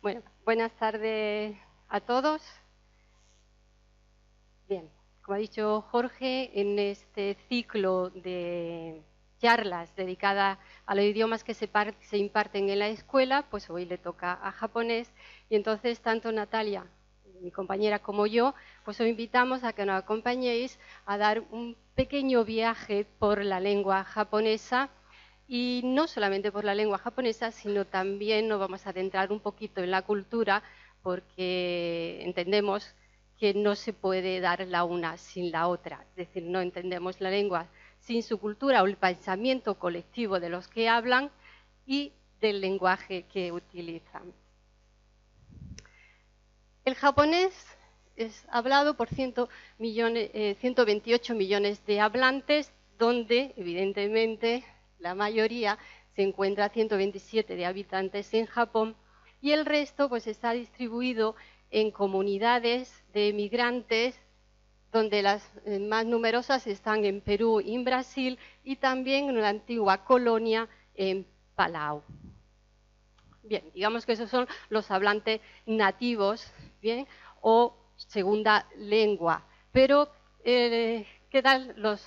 Bueno, buenas tardes a todos. Bien, como ha dicho Jorge, en este ciclo de charlas dedicadas a los idiomas que se imparten en la escuela, pues hoy le toca a japonés, y entonces tanto Natalia, mi compañera, como yo, pues os invitamos a que nos acompañéis a dar un pequeño viaje por la lengua japonesa. Y no solamente por la lengua japonesa, sino también nos vamos a adentrar un poquito en la cultura, porque entendemos que no se puede dar la una sin la otra. Es decir, no entendemos la lengua sin su cultura o el pensamiento colectivo de los que hablan y del lenguaje que utilizan. El japonés es hablado por 128 millones de hablantes, donde, evidentemente, la mayoría se encuentra 127 de habitantes en Japón, y el resto pues está distribuido en comunidades de emigrantes, donde las más numerosas están en Perú y en Brasil, y también en la antigua colonia en Palau. Bien, digamos que esos son los hablantes nativos, bien, o segunda lengua. Pero, ¿qué tal los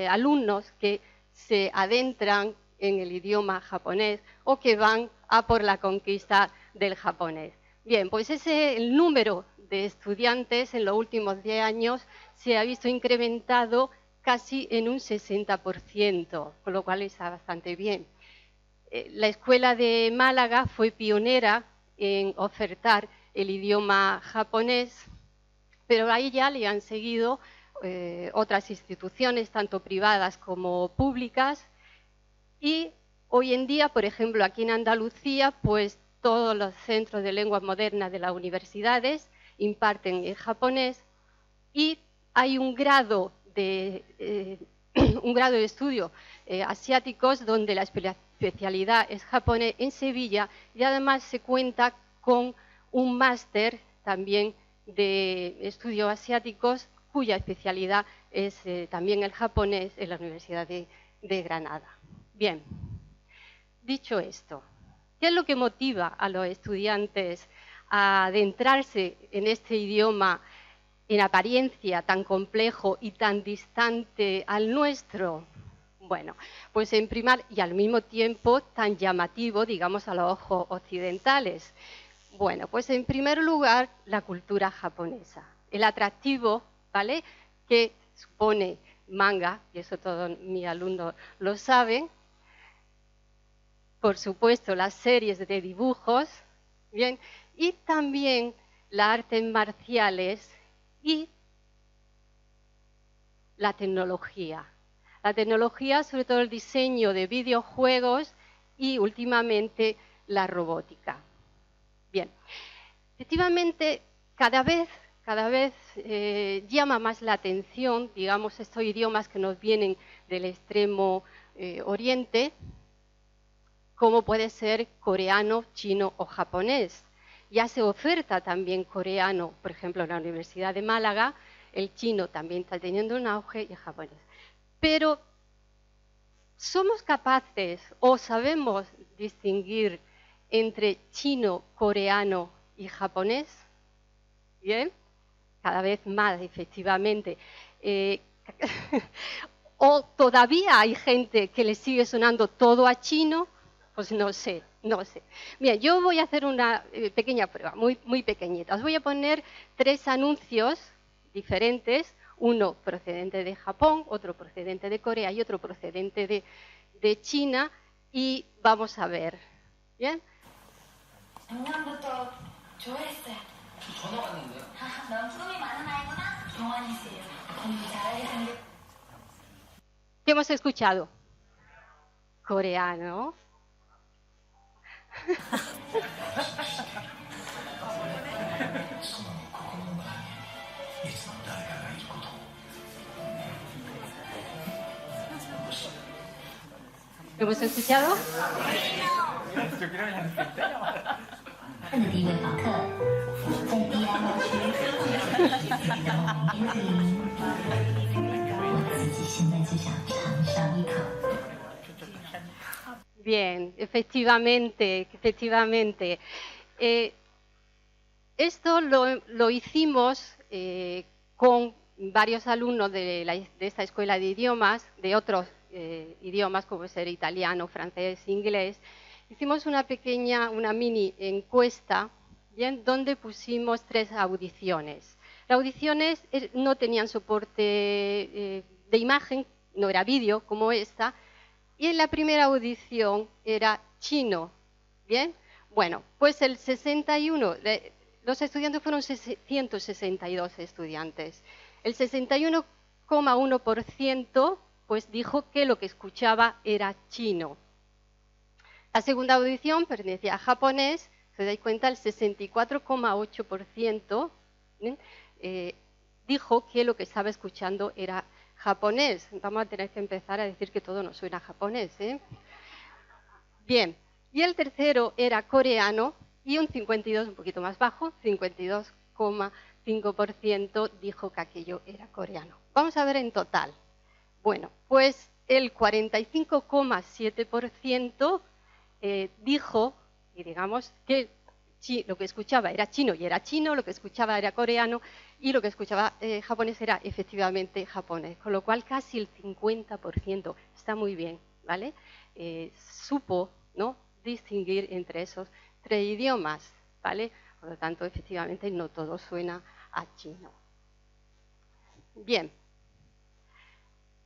alumnos que se adentran en el idioma japonés o que van a por la conquista del japonés? Bien, pues el número de estudiantes en los últimos 10 años se ha visto incrementado casi en un 60%, con lo cual está bastante bien. La Escuela de Málaga fue pionera en ofertar el idioma japonés, pero ahí ya le han seguido otras instituciones, tanto privadas como públicas, y hoy en día, por ejemplo, aquí en Andalucía, pues todos los centros de lenguas modernas de las universidades imparten el japonés, y hay un grado de estudio asiáticos donde la especialidad es japonés en Sevilla, y además se cuenta con un máster también de estudios asiáticos cuya especialidad es también el japonés en la Universidad de Granada. Bien, dicho esto, ¿qué es lo que motiva a los estudiantes a adentrarse en este idioma en apariencia tan complejo y tan distante al nuestro? Bueno, pues en primer y al mismo tiempo tan llamativo, digamos, a los ojos occidentales. Bueno, pues en primer lugar, la cultura japonesa. El atractivo, ¿vale?, que supone manga, y eso todos mis alumnos lo saben. Por supuesto, las series de dibujos, ¿bien?, y también las artes marciales y la tecnología. La tecnología, sobre todo el diseño de videojuegos y últimamente la robótica. Bien, efectivamente, cada vez llama más la atención, digamos, estos idiomas que nos vienen del extremo oriente, como puede ser coreano, chino o japonés. Ya se oferta también coreano, por ejemplo, en la Universidad de Málaga, el chino también está teniendo un auge, y el japonés. Pero, ¿somos capaces o sabemos distinguir entre chino, coreano y japonés? Bien, cada vez más, efectivamente. ¿O todavía hay gente que le sigue sonando todo a chino? Pues no sé. Bien, yo voy a hacer una pequeña prueba, muy pequeñita. Os voy a poner 3 anuncios diferentes, uno procedente de Japón, otro procedente de Corea y otro procedente de China, y vamos a ver. ¿Bien? ¿Qué hemos escuchado? Coreano. ¿Lo hemos escuchado? Bien, efectivamente. Esto lo hicimos con varios alumnos de esta escuela de idiomas, de otros idiomas como ser italiano, francés, inglés. Hicimos una mini encuesta, ¿bien?, donde pusimos 3 audiciones. Las audiciones no tenían soporte de imagen, no era vídeo como esta, y en la primera audición era chino, ¿bien? Bueno, pues el 61, los estudiantes fueron 162 estudiantes. El 61,1% pues dijo que lo que escuchaba era chino. La segunda audición pertenecía a japonés, se dais cuenta, el 64,8% dijo que lo que estaba escuchando era japonés. Vamos a tener que empezar a decir que todo nos suena a japonés, ¿eh? Bien, y el tercero era coreano y un 52, un poquito más bajo, 52,5% dijo que aquello era coreano. Vamos a ver en total. Bueno, pues el 45,7% dijo, y digamos, que lo que escuchaba era chino y era chino, lo que escuchaba era coreano y lo que escuchaba japonés era efectivamente japonés, con lo cual casi el 50%, está muy bien, ¿vale? Supo, ¿no?, distinguir entre esos 3 idiomas, ¿vale? Por lo tanto, efectivamente, no todo suena a chino. Bien.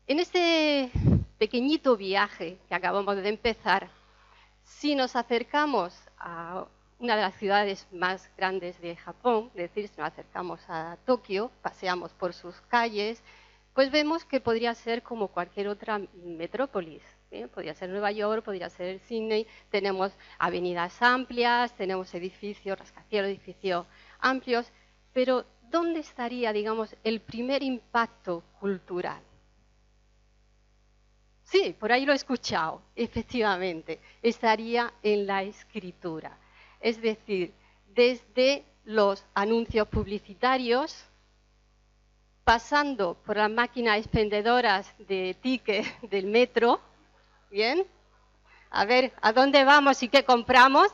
En este pequeñito viaje que acabamos de empezar, si nos acercamos a una de las ciudades más grandes de Japón, es decir, si nos acercamos a Tokio, paseamos por sus calles, pues vemos que podría ser como cualquier otra metrópolis. Podría ser Nueva York, podría ser Sydney, tenemos avenidas amplias, tenemos edificios, rascacielos, edificios amplios, pero ¿dónde estaría, digamos, el primer impacto cultural? Sí, por ahí lo he escuchado, efectivamente, estaría en la escritura. Es decir, desde los anuncios publicitarios, pasando por las máquinas expendedoras de tickets del metro, ¿bien? A ver, ¿a dónde vamos y qué compramos?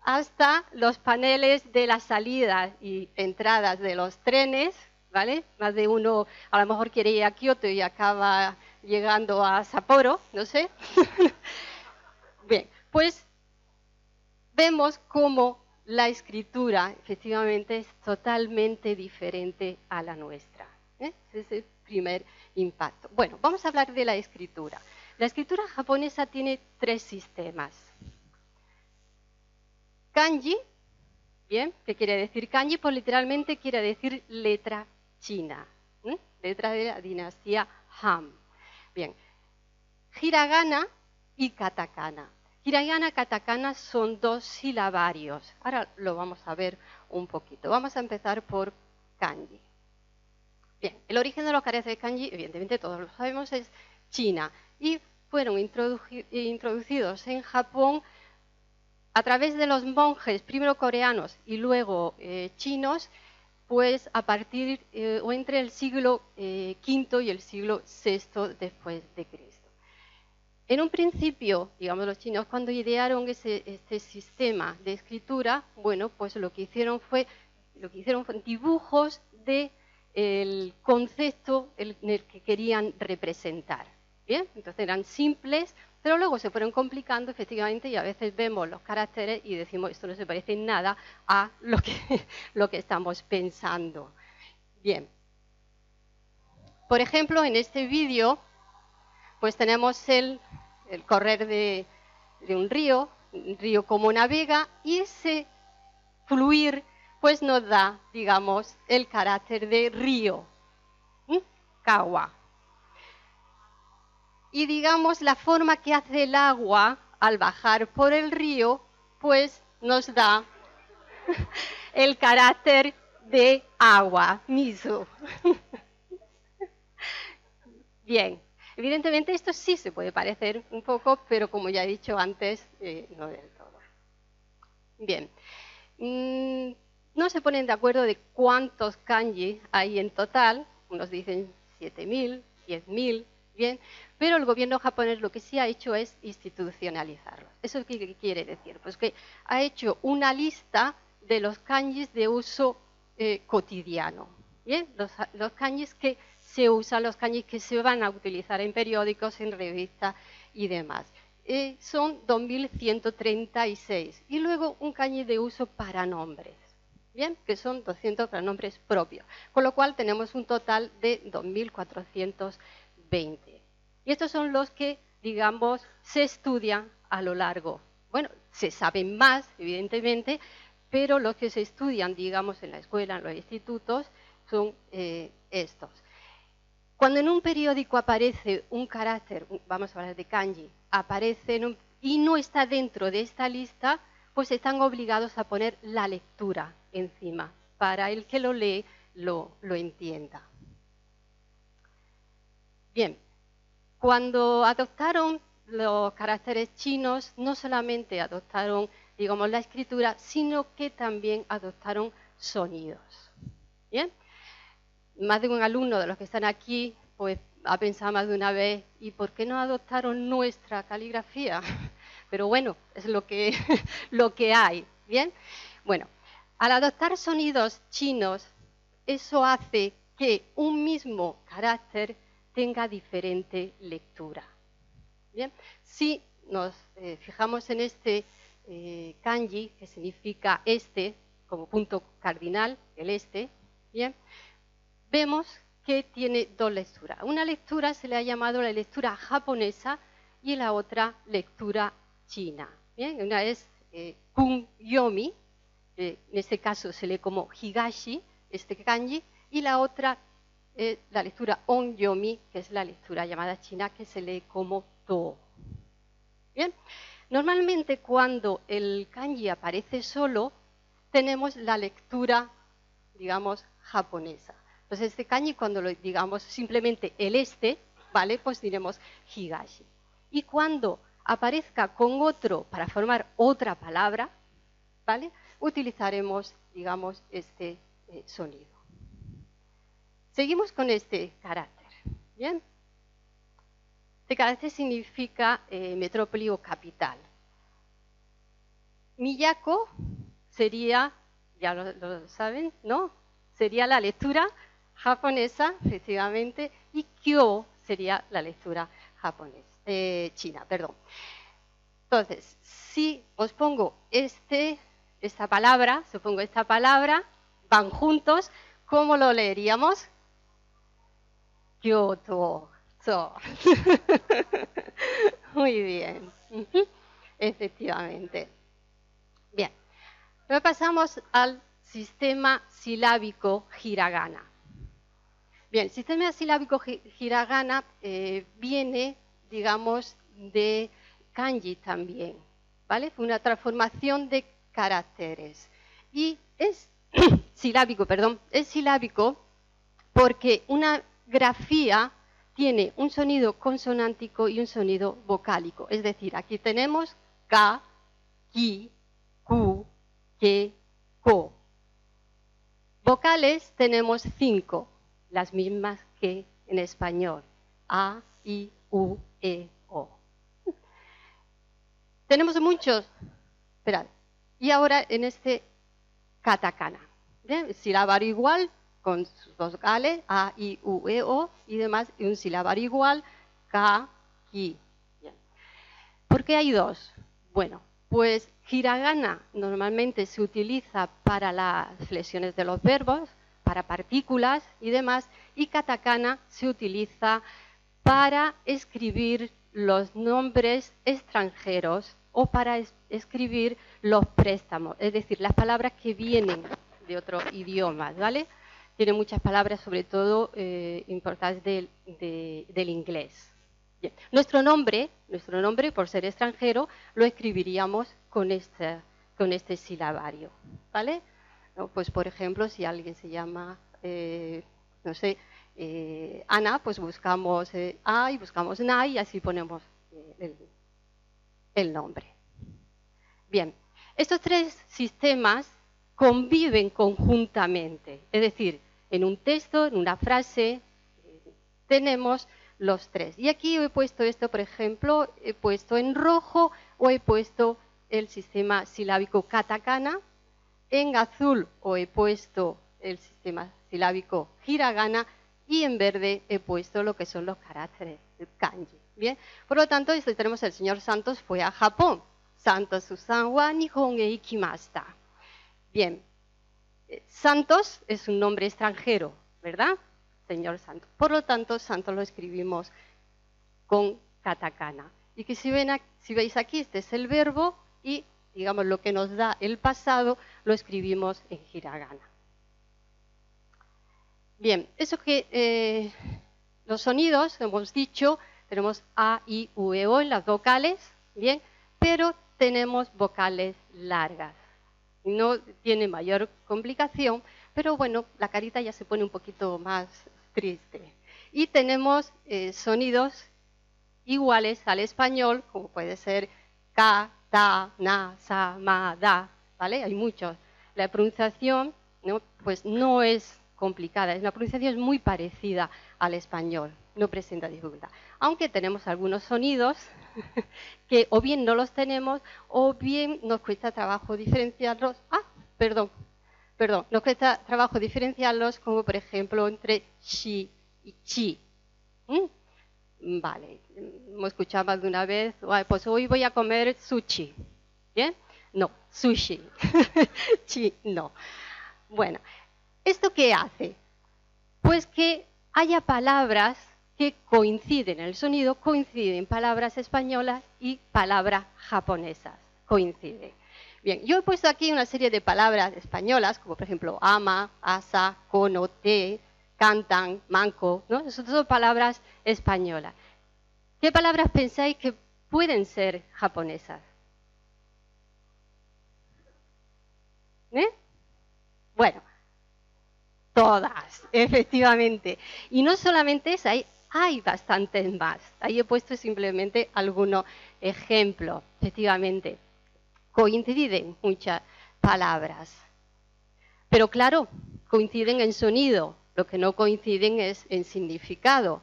Hasta los paneles de las salidas y entradas de los trenes, ¿vale? Más de uno a lo mejor quiere ir a Kioto y acaba llegando a Sapporo, no sé. Bien, pues vemos cómo la escritura efectivamente es totalmente diferente a la nuestra. Ese es el primer impacto. Bueno, vamos a hablar de la escritura. La escritura japonesa tiene 3 sistemas. Kanji, ¿bien? ¿Qué quiere decir kanji? Pues literalmente quiere decir letra china, letra de la dinastía Han. Bien, hiragana y katakana. Hiragana y katakana son 2 silabarios. Ahora lo vamos a ver un poquito. Vamos a empezar por kanji. Bien, el origen de los caracteres de kanji, evidentemente todos lo sabemos, es China. Y fueron introducidos en Japón a través de los monjes, primero coreanos y luego chinos, pues a partir o entre el siglo V y el siglo VI después de Cristo. En un principio, digamos, los chinos cuando idearon este sistema de escritura, bueno, pues lo que hicieron fue dibujos del concepto en el que querían representar. Bien, entonces eran simples, pero luego se fueron complicando efectivamente y a veces vemos los caracteres y decimos esto no se parece en nada a lo que estamos pensando. Bien, por ejemplo, en este vídeo pues tenemos el correr de un río como navega, y ese fluir pues nos da, digamos, el carácter de río, kawa. Y digamos, la forma que hace el agua al bajar por el río, pues nos da el carácter de agua, miso. Bien, evidentemente esto sí se puede parecer un poco, pero como ya he dicho antes, no del todo. Bien, no se ponen de acuerdo de cuántos kanji hay en total, unos dicen 7.000, 10.000, bien, Pero el gobierno japonés lo que sí ha hecho es institucionalizarlos. ¿Eso qué quiere decir? Pues que ha hecho una lista de los kanjis de uso cotidiano. ¿Bien? Los kanjis que se usan, los kanjis que se van a utilizar en periódicos, en revistas y demás. Son 2.136. Y luego un kanji de uso para nombres. Bien, que son 200 para nombres propios. Con lo cual tenemos un total de 2.420. Y estos son los que, digamos, se estudian a lo largo. Bueno, se saben más, evidentemente, pero los que se estudian, digamos, en la escuela, en los institutos, son estos. Cuando en un periódico aparece un carácter, vamos a hablar de kanji, aparece y no está dentro de esta lista, pues están obligados a poner la lectura encima, para el que lo lee lo entienda. Bien, cuando adoptaron los caracteres chinos, no solamente adoptaron, digamos, la escritura, sino que también adoptaron sonidos. ¿Bien? Más de un alumno de los que están aquí, pues ha pensado más de una vez, ¿y por qué no adoptaron nuestra caligrafía? Pero bueno, es lo que hay, ¿bien? Bueno, al adoptar sonidos chinos, eso hace que un mismo carácter tenga diferente lectura. ¿Bien? Si nos fijamos en este kanji, que significa este, como punto cardinal, el este, ¿bien? Vemos que tiene dos lecturas. Una lectura se le ha llamado la lectura japonesa y la otra lectura china. ¿Bien? Una es kun yomi, en este caso se lee como higashi, este kanji, y la otra es la lectura on yomi, que es la lectura llamada china, que se lee como to. Bien, normalmente cuando el kanji aparece solo, tenemos la lectura, digamos, japonesa. Entonces este kanji, cuando lo digamos simplemente el este, ¿vale? Pues diremos higashi. Y cuando aparezca con otro para formar otra palabra, ¿vale? Utilizaremos, digamos, este sonido. Seguimos con este carácter, ¿bien? Este carácter significa metrópoli o capital. Miyako sería, ya lo saben, ¿no? Sería la lectura japonesa, efectivamente, y Kyo sería la lectura japonesa, china, perdón. Entonces, si os pongo esta palabra, van juntos, ¿cómo lo leeríamos? Kyoto. Muy bien. Efectivamente. Bien. Luego pasamos al sistema silábico hiragana. Bien, el sistema silábico hiragana viene, digamos, de kanji también, ¿vale? Fue una transformación de caracteres. Y es silábico, porque una grafía tiene un sonido consonántico y un sonido vocálico. Es decir, aquí tenemos ka, ki, ku, ke, ko. Vocales tenemos 5, las mismas que en español. A, I, U, E, O. Tenemos muchos. Esperad. Y ahora en este katakana. ¿Bien? Silabario igual, con sus dos vocales, A, I, U, E, O, y demás, y un silabario igual, Ka, Ki. Bien. ¿Por qué hay dos? Bueno, pues hiragana normalmente se utiliza para las flexiones de los verbos, para partículas y demás, y katakana se utiliza para escribir los nombres extranjeros o para escribir los préstamos, es decir, las palabras que vienen de otros idiomas, ¿vale? Tiene muchas palabras, sobre todo importantes del inglés. Bien. Nuestro nombre, por ser extranjero, lo escribiríamos con este silabario, ¿vale? ¿No? Pues, por ejemplo, si alguien se llama, no sé, Ana, pues buscamos A y buscamos Na y así ponemos el nombre. Bien, estos tres sistemas conviven conjuntamente, es decir, en un texto, en una frase, tenemos los tres. Y aquí he puesto esto, por ejemplo, he puesto en rojo o he puesto el sistema silábico katakana. En azul o he puesto el sistema silábico hiragana y en verde he puesto lo que son los caracteres, el kanji. Bien, por lo tanto, tenemos el señor Santos fue a Japón. Santos-san wa Nihon e ikimashita. Bien, Santos es un nombre extranjero, ¿verdad? Señor Santos. Por lo tanto, Santos lo escribimos con katakana. Y que si veis aquí, este es el verbo y, digamos, lo que nos da el pasado lo escribimos en hiragana. Bien, eso que los sonidos, hemos dicho, tenemos A, I, U, E, O en las vocales, bien, pero tenemos vocales largas. No tiene mayor complicación, pero bueno, la carita ya se pone un poquito más triste. Y tenemos sonidos iguales al español, como puede ser ka, ta, na, sa, ma, da, ¿vale? Hay muchos. La pronunciación, ¿no? Pues no es complicada, la pronunciación es muy parecida al español, no presenta dificultad. Aunque tenemos algunos sonidos que o bien no los tenemos o bien nos cuesta trabajo diferenciarlos. Nos cuesta trabajo diferenciarlos, como por ejemplo entre shi y chi. Vale, hemos escuchado más de una vez, pues hoy voy a comer sushi. ¿Bien? No, sushi. Chi, no. Bueno, ¿esto qué hace? Pues que haya palabras que coinciden, el sonido coinciden, palabras españolas y palabras japonesas, coinciden. Bien, yo he puesto aquí una serie de palabras españolas, como por ejemplo ama, asa, kono, te, cantan, manco, ¿no? Esas son palabras españolas. ¿Qué palabras pensáis que pueden ser japonesas? Bueno, todas, efectivamente. Y no solamente esa, hay bastantes más. Ahí he puesto simplemente algunos ejemplos, efectivamente. Coinciden muchas palabras. Pero claro, coinciden en sonido, lo que no coinciden es en significado.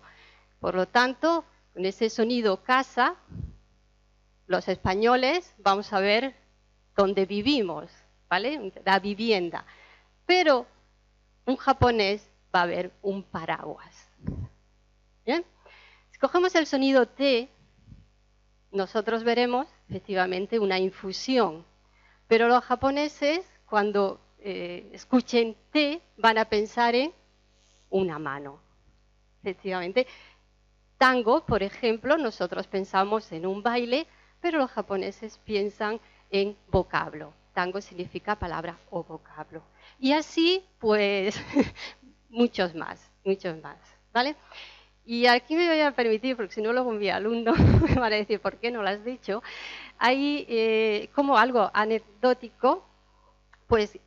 Por lo tanto, con ese sonido casa, los españoles vamos a ver dónde vivimos, ¿vale? La vivienda. Pero un japonés va a ver un paraguas. ¿Bien? Si cogemos el sonido T, nosotros veremos efectivamente una infusión. Pero los japoneses, cuando escuchen T, van a pensar en una mano. Efectivamente. Tango, por ejemplo, nosotros pensamos en un baile, pero los japoneses piensan en vocablo. Tango significa palabra o vocablo. Y así, pues, muchos más, ¿vale? Y aquí me voy a permitir, porque si no luego mi alumno me van a decir, ¿por qué no lo has dicho? Hay como algo anecdótico, pues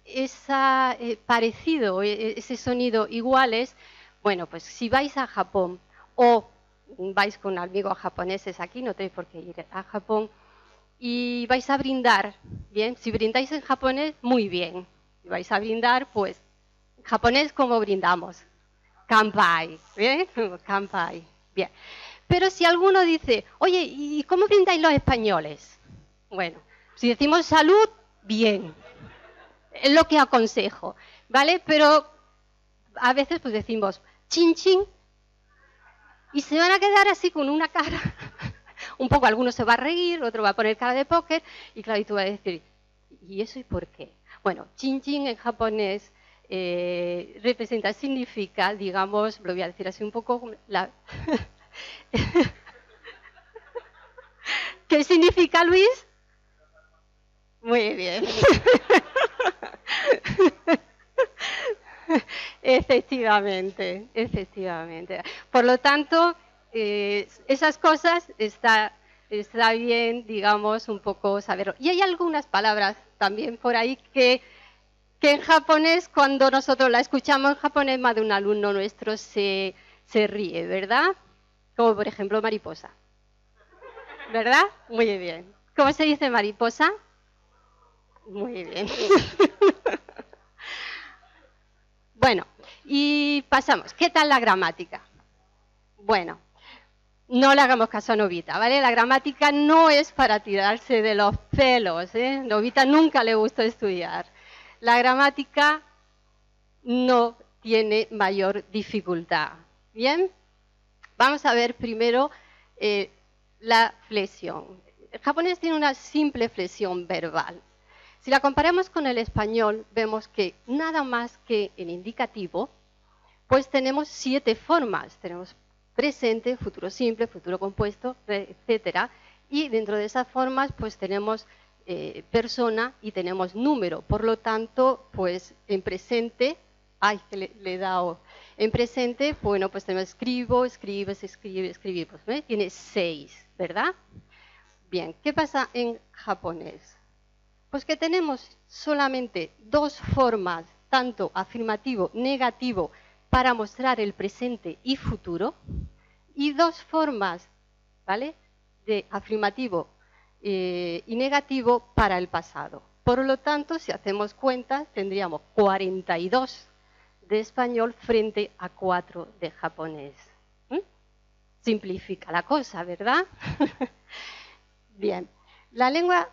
parecido, ese sonido iguales. Bueno, pues si vais a Japón o vais con amigos japoneses aquí, no tenéis por qué ir a Japón, y vais a brindar, bien, si brindáis en japonés, muy bien. Si vais a brindar, pues, en japonés, ¿cómo brindamos? Kanpai, ¿bien? Kanpai, bien. Pero si alguno dice, oye, ¿y cómo brindáis los españoles? Bueno, si decimos salud, bien. Es lo que aconsejo, ¿vale? Pero a veces pues decimos chin chin y se van a quedar así con una cara. Un poco, alguno se va a reír, otro va a poner cara de póker y claro, y tú vas a decir, ¿y eso y por qué? Bueno, chin chin en japonés representa, significa, digamos, lo voy a decir así un poco, ¿Qué significa, Luis? Muy bien. Efectivamente, efectivamente. Por lo tanto, esas cosas está bien, digamos, un poco saberlo. Y hay algunas palabras también por ahí que en japonés, cuando nosotros la escuchamos en japonés, más de un alumno nuestro se ríe, ¿verdad? Como por ejemplo mariposa. ¿Verdad? Muy bien. ¿Cómo se dice mariposa? Muy bien. Bueno, y pasamos. ¿Qué tal la gramática? Bueno, No le hagamos caso a Novita, ¿vale? La gramática no es para tirarse de los pelos, ¿eh? Novita nunca le gustó estudiar. La gramática no tiene mayor dificultad. ¿Bien? Vamos a ver primero la flexión. El japonés tiene una simple flexión verbal. Si la comparamos con el español, vemos que nada más que en indicativo, pues tenemos 7 formas. Tenemos presente, futuro simple, futuro compuesto, etcétera. Y dentro de esas formas, pues tenemos persona y tenemos número. Por lo tanto, pues en presente, le he dado. En presente, bueno, pues tenemos escribo, escribes, escribe, escribimos. ¿Ves? Tiene 6, ¿verdad? Bien, ¿qué pasa en japonés? Pues que tenemos solamente 2 formas, tanto afirmativo, negativo, para mostrar el presente y futuro, y 2 formas, ¿vale?, de afirmativo y negativo para el pasado. Por lo tanto, si hacemos cuentas, tendríamos 42 de español frente a 4 de japonés. Simplifica la cosa, ¿verdad? Bien, la lengua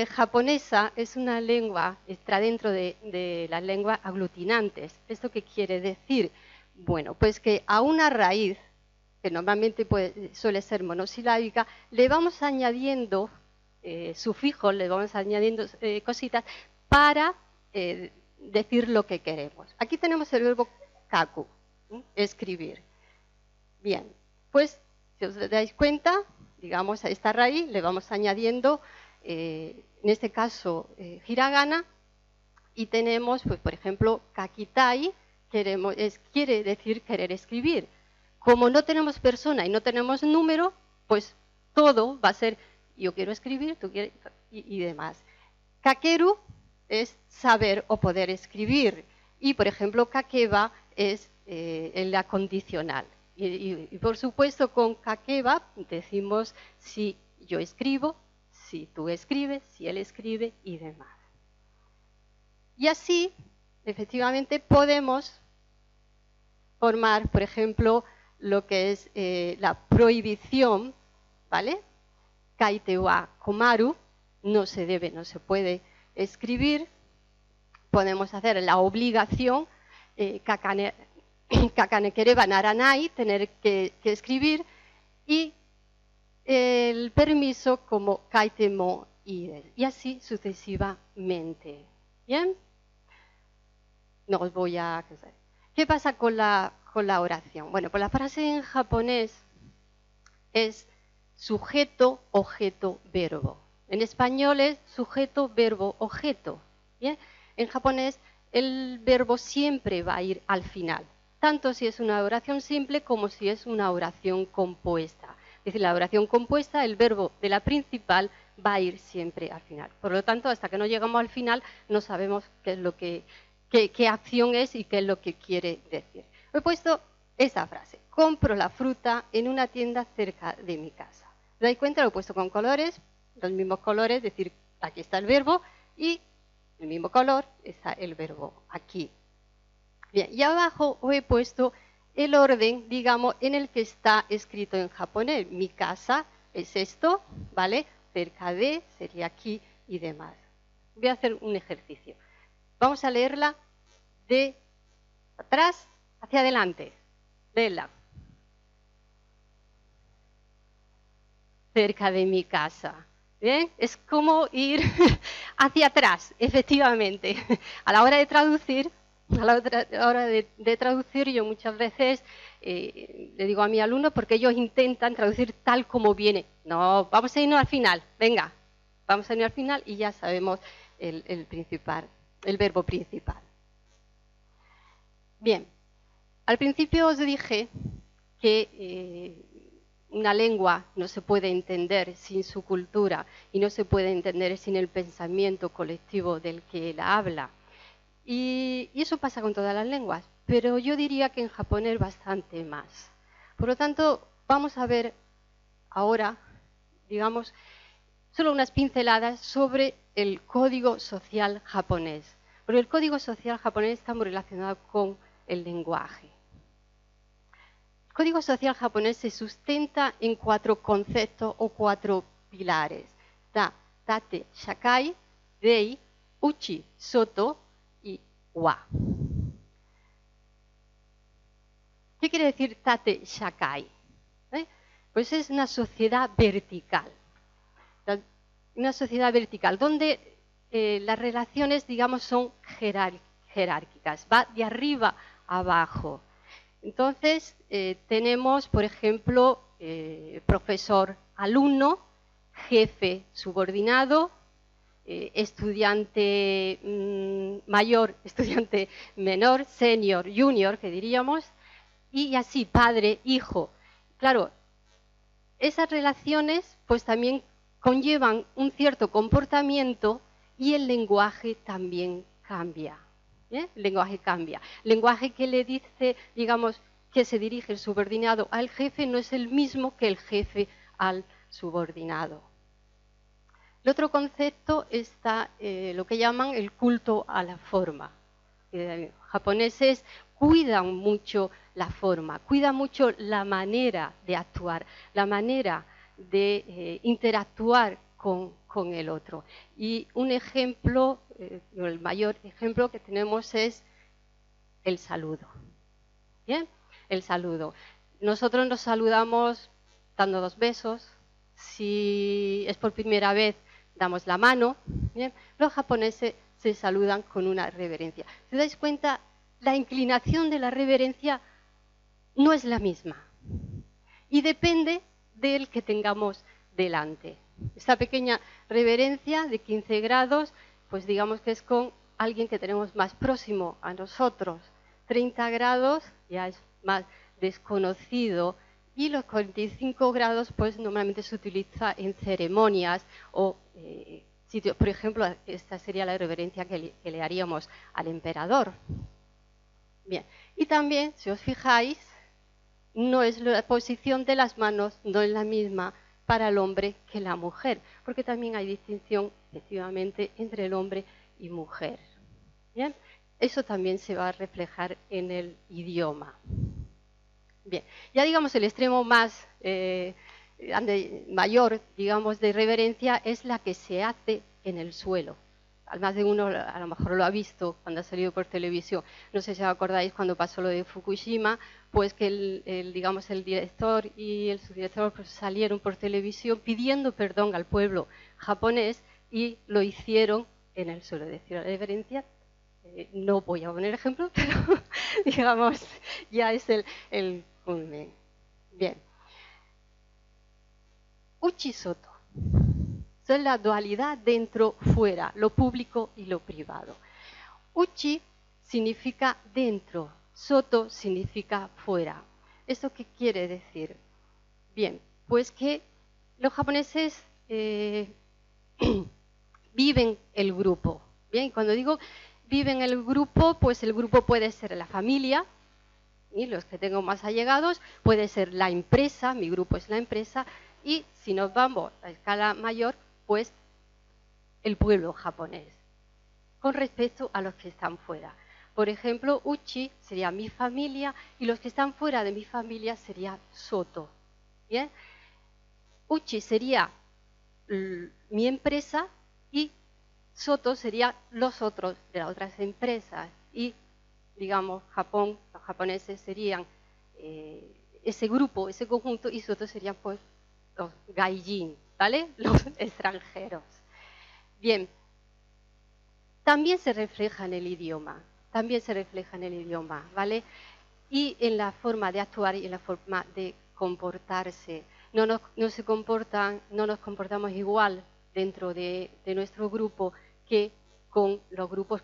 japonesa es una lengua, está dentro de las lenguas aglutinantes. ¿Esto qué quiere decir? Bueno, pues que a una raíz, que normalmente suele ser monosilábica, le vamos añadiendo sufijos, le vamos añadiendo cositas para decir lo que queremos. Aquí tenemos el verbo kaku, escribir. Bien, pues si os dais cuenta, digamos, a esta raíz le vamos añadiendo, en este caso, hiragana, y tenemos, pues, por ejemplo, kakitai, quiere decir querer escribir. Como no tenemos persona y no tenemos número, pues todo va a ser yo quiero escribir, tú quieres, y demás. Kakeru es saber o poder escribir, y, por ejemplo, kakeba es el acondicional. Y por supuesto, con kakeba decimos si yo escribo, si tú escribes, si él escribe y demás. Y así, efectivamente, podemos formar, por ejemplo, lo que es la prohibición, ¿vale? Kaite wa komaru, no se debe, no se puede escribir. Podemos hacer la obligación, kakanekereba naranai, tener que escribir, y el permiso como kaite mo ides, y así sucesivamente. ¿Bien? No os voy a... ¿Qué pasa con la oración? Bueno, pues la frase en japonés es sujeto, objeto, verbo. En español es sujeto, verbo, objeto. ¿Bien? En japonés el verbo siempre va a ir al final, tanto si es una oración simple como si es una oración compuesta. Es decir, la oración compuesta, el verbo de la principal va a ir siempre al final. Por lo tanto, hasta que no llegamos al final, no sabemos qué es lo qué acción es y qué es lo que quiere decir. He puesto esa frase: compro la fruta en una tienda cerca de mi casa. ¿Os dais cuenta? Lo he puesto con colores, los mismos colores, es decir, aquí está el verbo y el mismo color está el verbo aquí. Bien, y abajo os he puesto el orden, digamos, en el que está escrito en japonés. Mi casa es esto, ¿vale? Cerca de sería aquí y demás. Voy a hacer un ejercicio. Vamos a leerla de atrás hacia adelante. Léela. Cerca de mi casa. ¿Bien? Es como ir hacia atrás, efectivamente. A la hora de traducir, yo muchas veces le digo a mi alumno, porque ellos intentan traducir tal como viene. No, vamos a irnos al final. Venga, vamos a irnos al final y ya sabemos el verbo principal. Bien, al principio os dije que una lengua no se puede entender sin su cultura y no se puede entender sin el pensamiento colectivo del que la habla. Y eso pasa con todas las lenguas, pero yo diría que en japonés bastante más. Por lo tanto, vamos a ver ahora, digamos, solo unas pinceladas sobre el código social japonés. Porque el código social japonés está muy relacionado con el lenguaje. código social japonés se sustenta en 4 conceptos o 4 pilares. Da, tate, shakai, rei, uchi, soto y wa. ¿Qué quiere decir tate shakai? Pues es una sociedad vertical. Una sociedad vertical donde las relaciones, digamos, son jerárquicas. Va de arriba a abajo. Entonces, tenemos, por ejemplo, profesor-alumno, jefe subordinado, estudiante mayor, estudiante menor, senior, junior, que diríamos, y así, padre, hijo. Claro, esas relaciones pues también conllevan un cierto comportamiento y el lenguaje también cambia. El lenguaje cambia. El lenguaje que le dice, digamos, que se dirige el subordinado al jefe no es el mismo que el jefe al subordinado. El otro concepto está lo que llaman el culto a la forma. Los japoneses cuidan mucho la forma, cuidan mucho la manera de actuar, la manera de interactuar con el otro. Y un ejemplo, el mayor ejemplo que tenemos es el saludo. ¿Bien? El saludo. Nosotros nos saludamos dando 2 besos. Si es por primera vez, damos la mano. ¿Bien? Los japoneses se saludan con una reverencia. ¿Se dais cuenta? La inclinación de la reverencia no es la misma. Y depende del que tengamos delante. Esta pequeña reverencia de 15 grados, pues digamos que es con alguien que tenemos más próximo a nosotros. 30 grados ya es más desconocido y los 45 grados pues normalmente se utiliza en ceremonias o sitios. Por ejemplo, esta sería la reverencia que le haríamos al emperador. Bien, y también, si os fijáis, no es la posición de las manos, no es la misma para el hombre que la mujer, porque también hay distinción, efectivamente, entre el hombre y mujer. ¿Bien? Eso también se va a reflejar en el idioma. Bien, ya digamos el extremo más mayor, digamos, de reverencia es la que se hace en el suelo. Más de uno a lo mejor lo ha visto cuando ha salido por televisión. No sé si os acordáis cuando pasó lo de Fukushima, pues que el director y el subdirector pues salieron por televisión pidiendo perdón al pueblo japonés y lo hicieron en el suelo. Es decir, la reverencia, no voy a poner ejemplo, pero digamos, ya es el culmen. Bien. Uchi-soto. Es la dualidad dentro-fuera, lo público y lo privado. Uchi significa dentro, soto significa fuera. ¿Esto qué quiere decir? Bien, pues que los japoneses viven el grupo. Bien, cuando digo viven el grupo, pues el grupo puede ser la familia, y los que tengo más allegados, puede ser la empresa, mi grupo es la empresa, y si nos vamos a escala mayor, pues el pueblo japonés, con respecto a los que están fuera. Por ejemplo, uchi sería mi familia y los que están fuera de mi familia sería soto. ¿Bien? Uchi sería mi empresa y soto sería los otros de las otras empresas. Y, digamos, Japón, los japoneses serían ese grupo, ese conjunto, y soto serían pues los gaijin, ¿vale? Los extranjeros. Bien, también se refleja en el idioma, ¿vale? Y en la forma de actuar y en la forma de comportarse. No nos comportamos igual dentro de nuestro grupo que con el grupo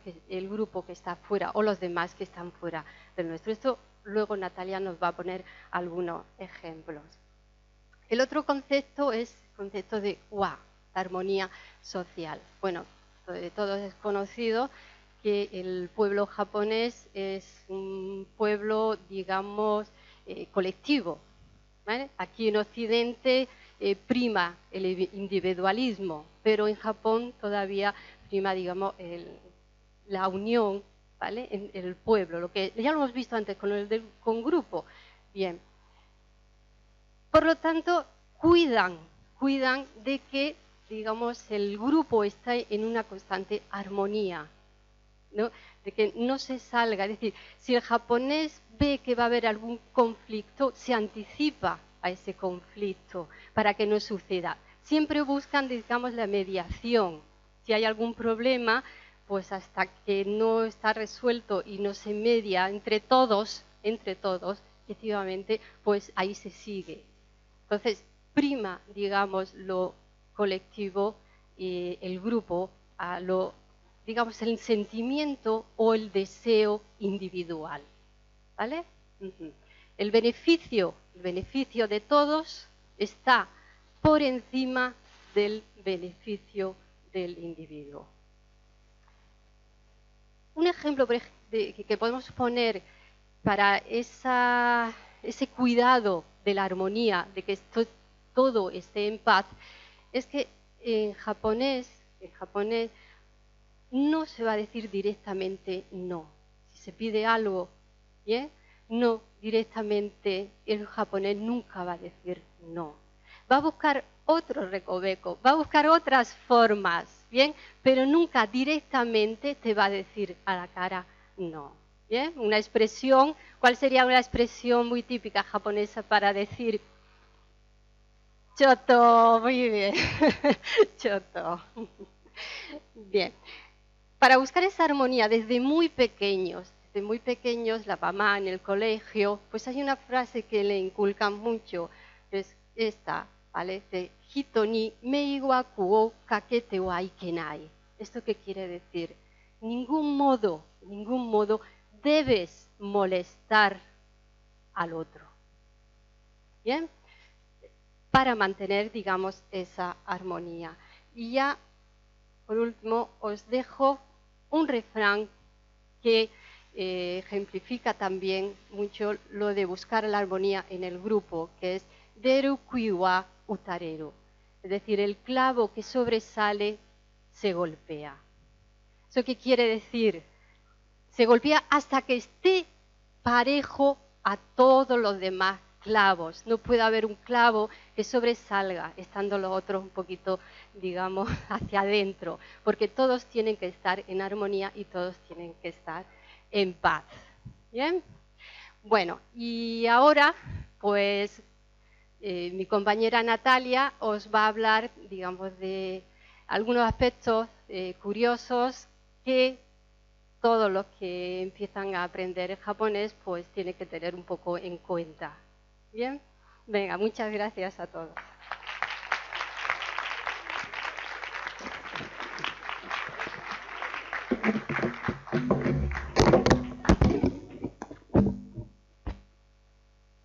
que está fuera o los demás que están fuera del nuestro. Esto luego Natalia nos va a poner algunos ejemplos. El otro concepto es el concepto de wa, la armonía social. Bueno, de todos es conocido que el pueblo japonés es un pueblo, digamos, colectivo, ¿vale? Aquí en Occidente prima el individualismo, pero en Japón todavía prima, digamos, la unión, ¿vale? En el pueblo, lo que ya lo hemos visto antes con grupo. Bien, Por lo tanto, cuidan de que, digamos, el grupo esté en una constante armonía, ¿no? De que no se salga. Es decir, si el japonés ve que va a haber algún conflicto, se anticipa a ese conflicto para que no suceda. Siempre buscan, digamos, la mediación. Si hay algún problema, pues hasta que no está resuelto y no se media entre todos, efectivamente, pues ahí se sigue. Entonces, prima, digamos, lo colectivo, el grupo, a lo, digamos, el sentimiento o el deseo individual. ¿Vale? El beneficio de todos está por encima del beneficio del individuo. Un ejemplo que podemos poner para ese cuidado de la armonía, de que todo esté en paz, es que en japonés no se va a decir directamente no. Si se pide algo, ¿bien? No, directamente el japonés nunca va a decir no. Va a buscar otro recoveco, va a buscar otras formas, ¿bien? Pero nunca directamente te va a decir a la cara no. ¿Bien? Una expresión, ¿cuál sería una expresión muy típica japonesa para decir choto? Muy bien, choto. Bien. Para buscar esa armonía desde muy pequeños, la mamá en el colegio, pues hay una frase que le inculcan mucho, que es esta, ¿vale? De hito ni meiwaku o kakete wa ikenai. ¿Esto qué quiere decir? Ningún modo debes molestar al otro. ¿Bien? Para mantener, digamos, esa armonía. Y ya, por último, os dejo un refrán que ejemplifica también mucho lo de buscar la armonía en el grupo, que es deru kui wa utareru. Es decir, el clavo que sobresale se golpea. ¿Eso qué quiere decir? Se golpea hasta que esté parejo a todos los demás clavos. No puede haber un clavo que sobresalga, estando los otros un poquito, digamos, hacia adentro, porque todos tienen que estar en armonía y todos tienen que estar en paz. ¿Bien? Bueno, y ahora, pues, mi compañera Natalia os va a hablar, digamos, de algunos aspectos curiosos que todos los que empiezan a aprender el japonés pues tienen que tener un poco en cuenta. ¿Bien? Venga, muchas gracias a todos.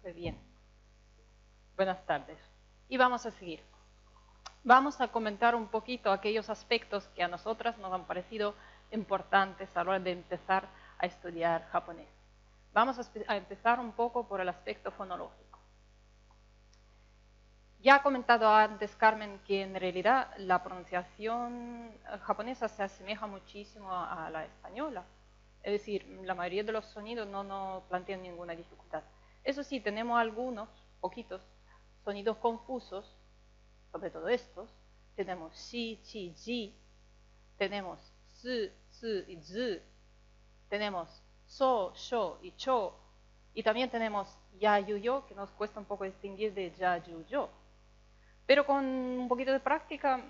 Muy bien. Buenas tardes. Y vamos a seguir. Vamos a comentar un poquito aquellos aspectos que a nosotras nos han parecido importantes a la hora de empezar a estudiar japonés. Vamos a empezar un poco por el aspecto fonológico. Ya ha comentado antes Carmen que en realidad la pronunciación japonesa se asemeja muchísimo a la española. Es decir, la mayoría de los sonidos no nos plantean ninguna dificultad. Eso sí, tenemos algunos, poquitos, sonidos confusos, sobre todo estos. Tenemos shi, chi, ji, tenemos su, su y zu, tenemos so, sho y cho, y también tenemos ya, yu, yo, que nos cuesta un poco distinguir de ya, yu, yo. Pero con un poquito de práctica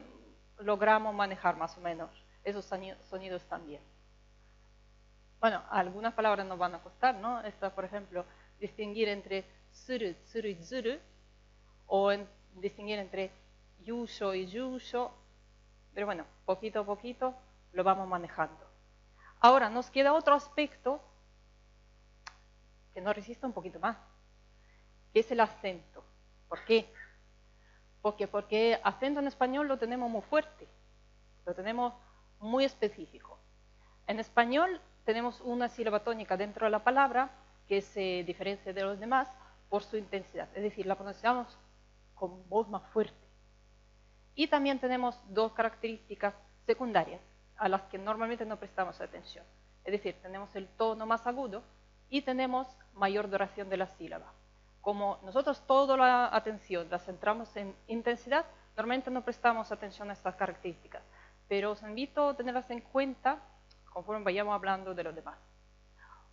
logramos manejar más o menos esos sonidos también. Bueno, algunas palabras nos van a costar, ¿no? Esta, por ejemplo, distinguir entre suru, tsuru y zuru, o distinguir entre yusho y yusho, pero bueno, poquito a poquito lo vamos manejando. Ahora, nos queda otro aspecto que nos resiste un poquito más, que es el acento. ¿Por qué? Porque acento en español lo tenemos muy fuerte, lo tenemos muy específico. En español tenemos una sílaba tónica dentro de la palabra que se diferencia de los demás por su intensidad, es decir, la pronunciamos con voz más fuerte. Y también tenemos dos características secundarias a las que normalmente no prestamos atención. Es decir, tenemos el tono más agudo y tenemos mayor duración de la sílaba. como nosotros toda la atención la centramos en intensidad, normalmente no prestamos atención a estas características, pero os invito a tenerlas en cuenta conforme vayamos hablando de los demás.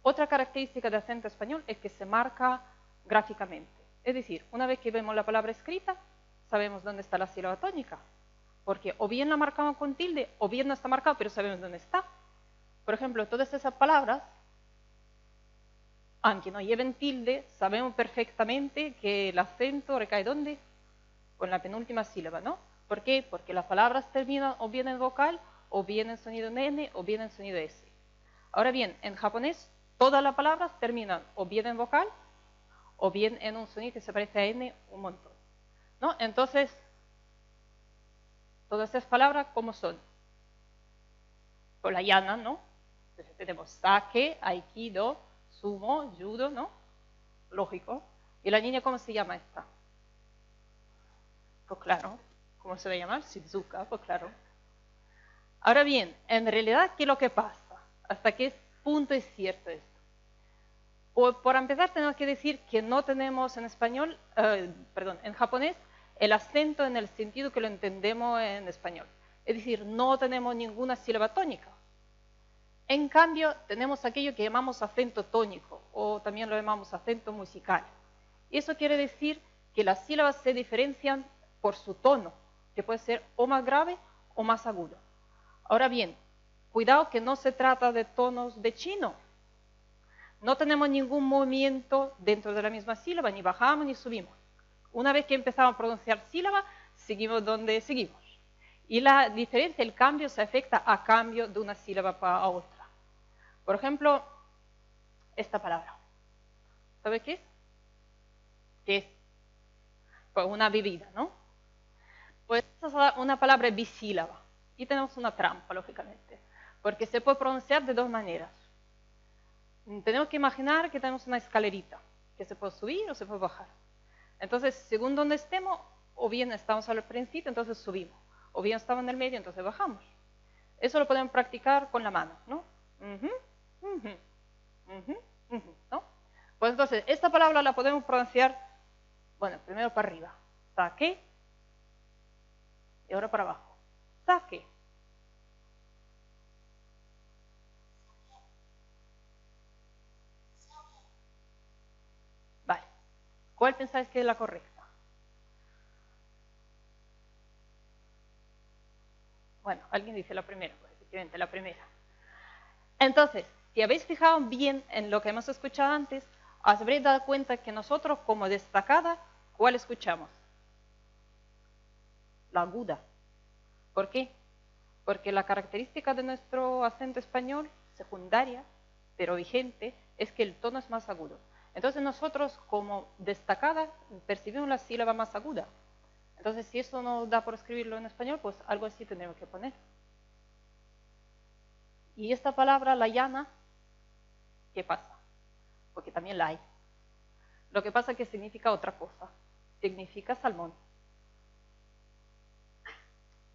Otra característica del acento español es que se marca gráficamente. Es decir, una vez que vemos la palabra escrita, sabemos dónde está la sílaba tónica, porque o bien la marcamos con tilde, o bien no está marcado, pero sabemos dónde está. Por ejemplo, todas esas palabras, aunque no lleven tilde, sabemos perfectamente que el acento recae ¿dónde? Con la penúltima sílaba, ¿no? ¿Por qué? Porque las palabras terminan o bien en vocal, o bien en sonido N, o bien en sonido S. Ahora bien, en japonés, todas las palabras terminan o bien en vocal, o bien en un sonido que se parece a N un montón, ¿no? Entonces, todas estas palabras, ¿cómo son? Con la llana, ¿no? Entonces tenemos sake, aikido, sumo, judo, ¿no? Lógico. ¿Y la niña cómo se llama esta? Pues claro, ¿cómo se va a llamar? Shizuka, pues claro. Ahora bien, en realidad, ¿qué es lo que pasa? ¿Hasta qué punto es cierto esto? Por empezar, tenemos que decir que no tenemos en español, en japonés, el acento en el sentido que lo entendemos en español. Es decir, no tenemos ninguna sílaba tónica. En cambio, tenemos aquello que llamamos acento tónico, o también lo llamamos acento musical. Y eso quiere decir que las sílabas se diferencian por su tono, que puede ser o más grave o más agudo. Ahora bien, cuidado que no se trata de tonos de chino. No tenemos ningún movimiento dentro de la misma sílaba, ni bajamos ni subimos. Una vez que empezamos a pronunciar sílaba, seguimos donde seguimos. Y la diferencia, el cambio, se afecta a cambio de una sílaba para otra. Por ejemplo, esta palabra. ¿Sabe qué es? ¿Qué es? Pues una bebida, ¿no? Pues esta es una palabra bisílaba. Y tenemos una trampa, lógicamente, porque se puede pronunciar de dos maneras. Tenemos que imaginar que tenemos una escalerita, que se puede subir o se puede bajar. Entonces, según donde estemos, o bien estamos al principio, entonces subimos, o bien estamos en el medio, entonces bajamos. Eso lo podemos practicar con la mano, ¿no? ¿No? Pues entonces, esta palabra la podemos pronunciar, bueno, primero para arriba, sake, y ahora para abajo, sake. Vale, ¿cuál pensáis que es la correcta? Bueno, alguien dice la primera, pues efectivamente la primera. Entonces, si habéis fijado bien en lo que hemos escuchado antes, os habréis dado cuenta que nosotros como destacada, ¿cuál escuchamos? La aguda. ¿Por qué? Porque la característica de nuestro acento español, secundaria, pero vigente, es que el tono es más agudo. Entonces nosotros como destacada percibimos la sílaba más aguda. Entonces si eso no da por escribirlo en español, pues algo así tendremos que poner. Y esta palabra, la llana, ¿qué pasa? Porque también la hay. Lo que pasa es que significa otra cosa. Significa salmón.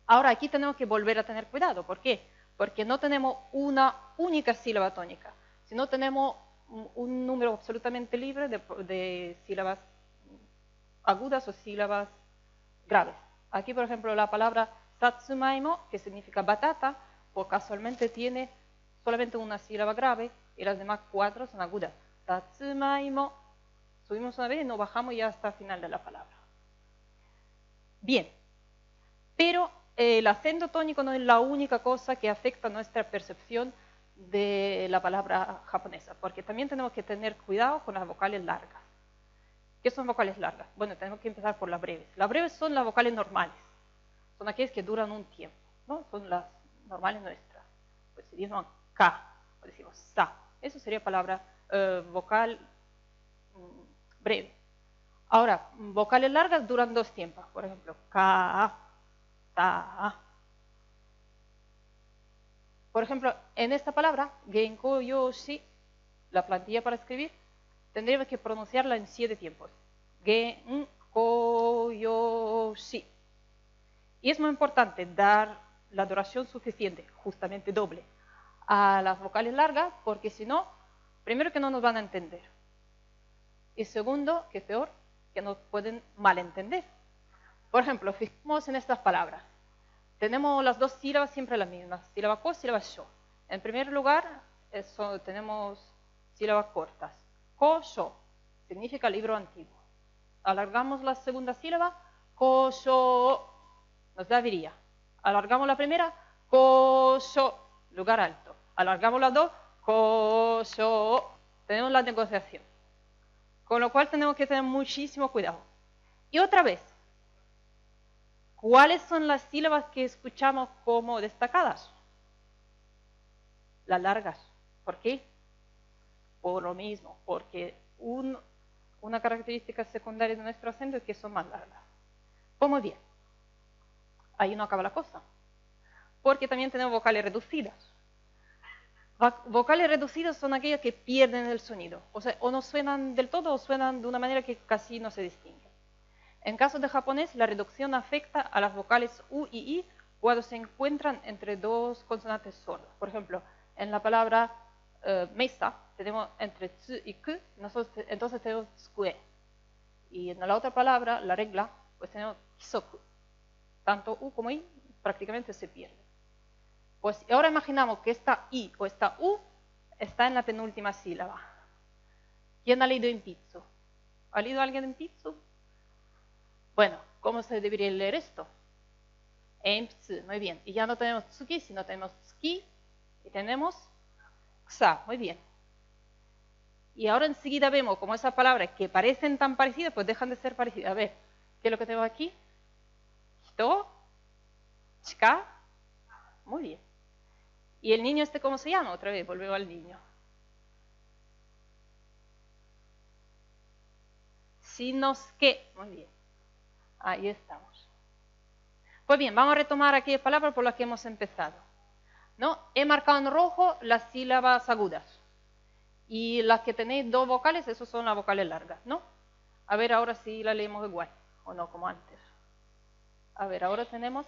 Ahora aquí tenemos que volver a tener cuidado. ¿Por qué? Porque no tenemos una única sílaba tónica, sino tenemos un número absolutamente libre de sílabas agudas o sílabas graves. Aquí, por ejemplo, la palabra satsumaimo, que significa batata, pues casualmente tiene solamente una sílaba grave y las demás 4 son agudas. Satsumaimo, subimos una vez y nos bajamos ya hasta el final de la palabra. Bien, pero el acento tónico no es la única cosa que afecta nuestra percepción de la palabra japonesa, porque también tenemos que tener cuidado con las vocales largas. ¿Qué son vocales largas? Bueno, tenemos que empezar por las breves. Las breves son las vocales normales, son aquellas que duran un tiempo, ¿no? Son las normales nuestras. Pues si decimos ka, o decimos sa, eso sería palabra vocal breve. Ahora, vocales largas duran 2 tiempos, por ejemplo, ka, ta. Por ejemplo, en esta palabra, genko yoshi, la plantilla para escribir, tendríamos que pronunciarla en 7 tiempos. Genko yoshi. Y es muy importante dar la duración suficiente, justamente doble, a las vocales largas, porque si no, primero que no nos van a entender. Y segundo, que es peor, que nos pueden malentender. Por ejemplo, fijemos en estas palabras. Tenemos las dos sílabas siempre las mismas, sílaba ko, sílaba sho. En primer lugar, tenemos sílabas cortas. Ko, sho, significa libro antiguo. Alargamos la segunda sílaba, ko, sho, nos da viría. Alargamos la primera, ko, sho, lugar alto. Alargamos las dos, ko, sho, tenemos la negociación. Con lo cual tenemos que tener muchísimo cuidado. Y otra vez, ¿cuáles son las sílabas que escuchamos como destacadas? Las largas. ¿Por qué? Por lo mismo, porque una característica secundaria de nuestro acento es que son más largas. Pues muy bien. Ahí no acaba la cosa. Porque también tenemos vocales reducidas. Vocales reducidas son aquellas que pierden el sonido. O sea, o no suenan del todo o suenan de una manera que casi no se distingue. En caso de japonés, la reducción afecta a las vocales U y I cuando se encuentran entre dos consonantes sordas. Por ejemplo, en la palabra mesa tenemos entre tsu y ku, entonces tenemos tsukue. Y en la otra palabra, la regla, pues tenemos kisoku. Tanto U como I prácticamente se pierden. Pues ahora imaginamos que esta I o esta U está en la penúltima sílaba. ¿Quién ha leído Impitsu? ¿Ha leído alguien Impitsu? Bueno, ¿cómo se debería leer esto? Emptsu, muy bien. Y ya no tenemos tsuki, sino tenemos tsuki y tenemos ksa, muy bien. Y ahora enseguida vemos como esas palabras que parecen tan parecidas, pues dejan de ser parecidas. A ver, ¿qué es lo que tenemos aquí? Hito, chika, muy bien. ¿Y el niño este cómo se llama? Otra vez, volvemos al niño. Shinosuke, muy bien. Ahí estamos. Pues bien, vamos a retomar aquellas palabras por las que hemos empezado. ¿No? He marcado en rojo las sílabas agudas. Y las que tenéis dos vocales, esas son las vocales largas, ¿no? A ver ahora si la leemos igual, o no, como antes. A ver, ahora tenemos...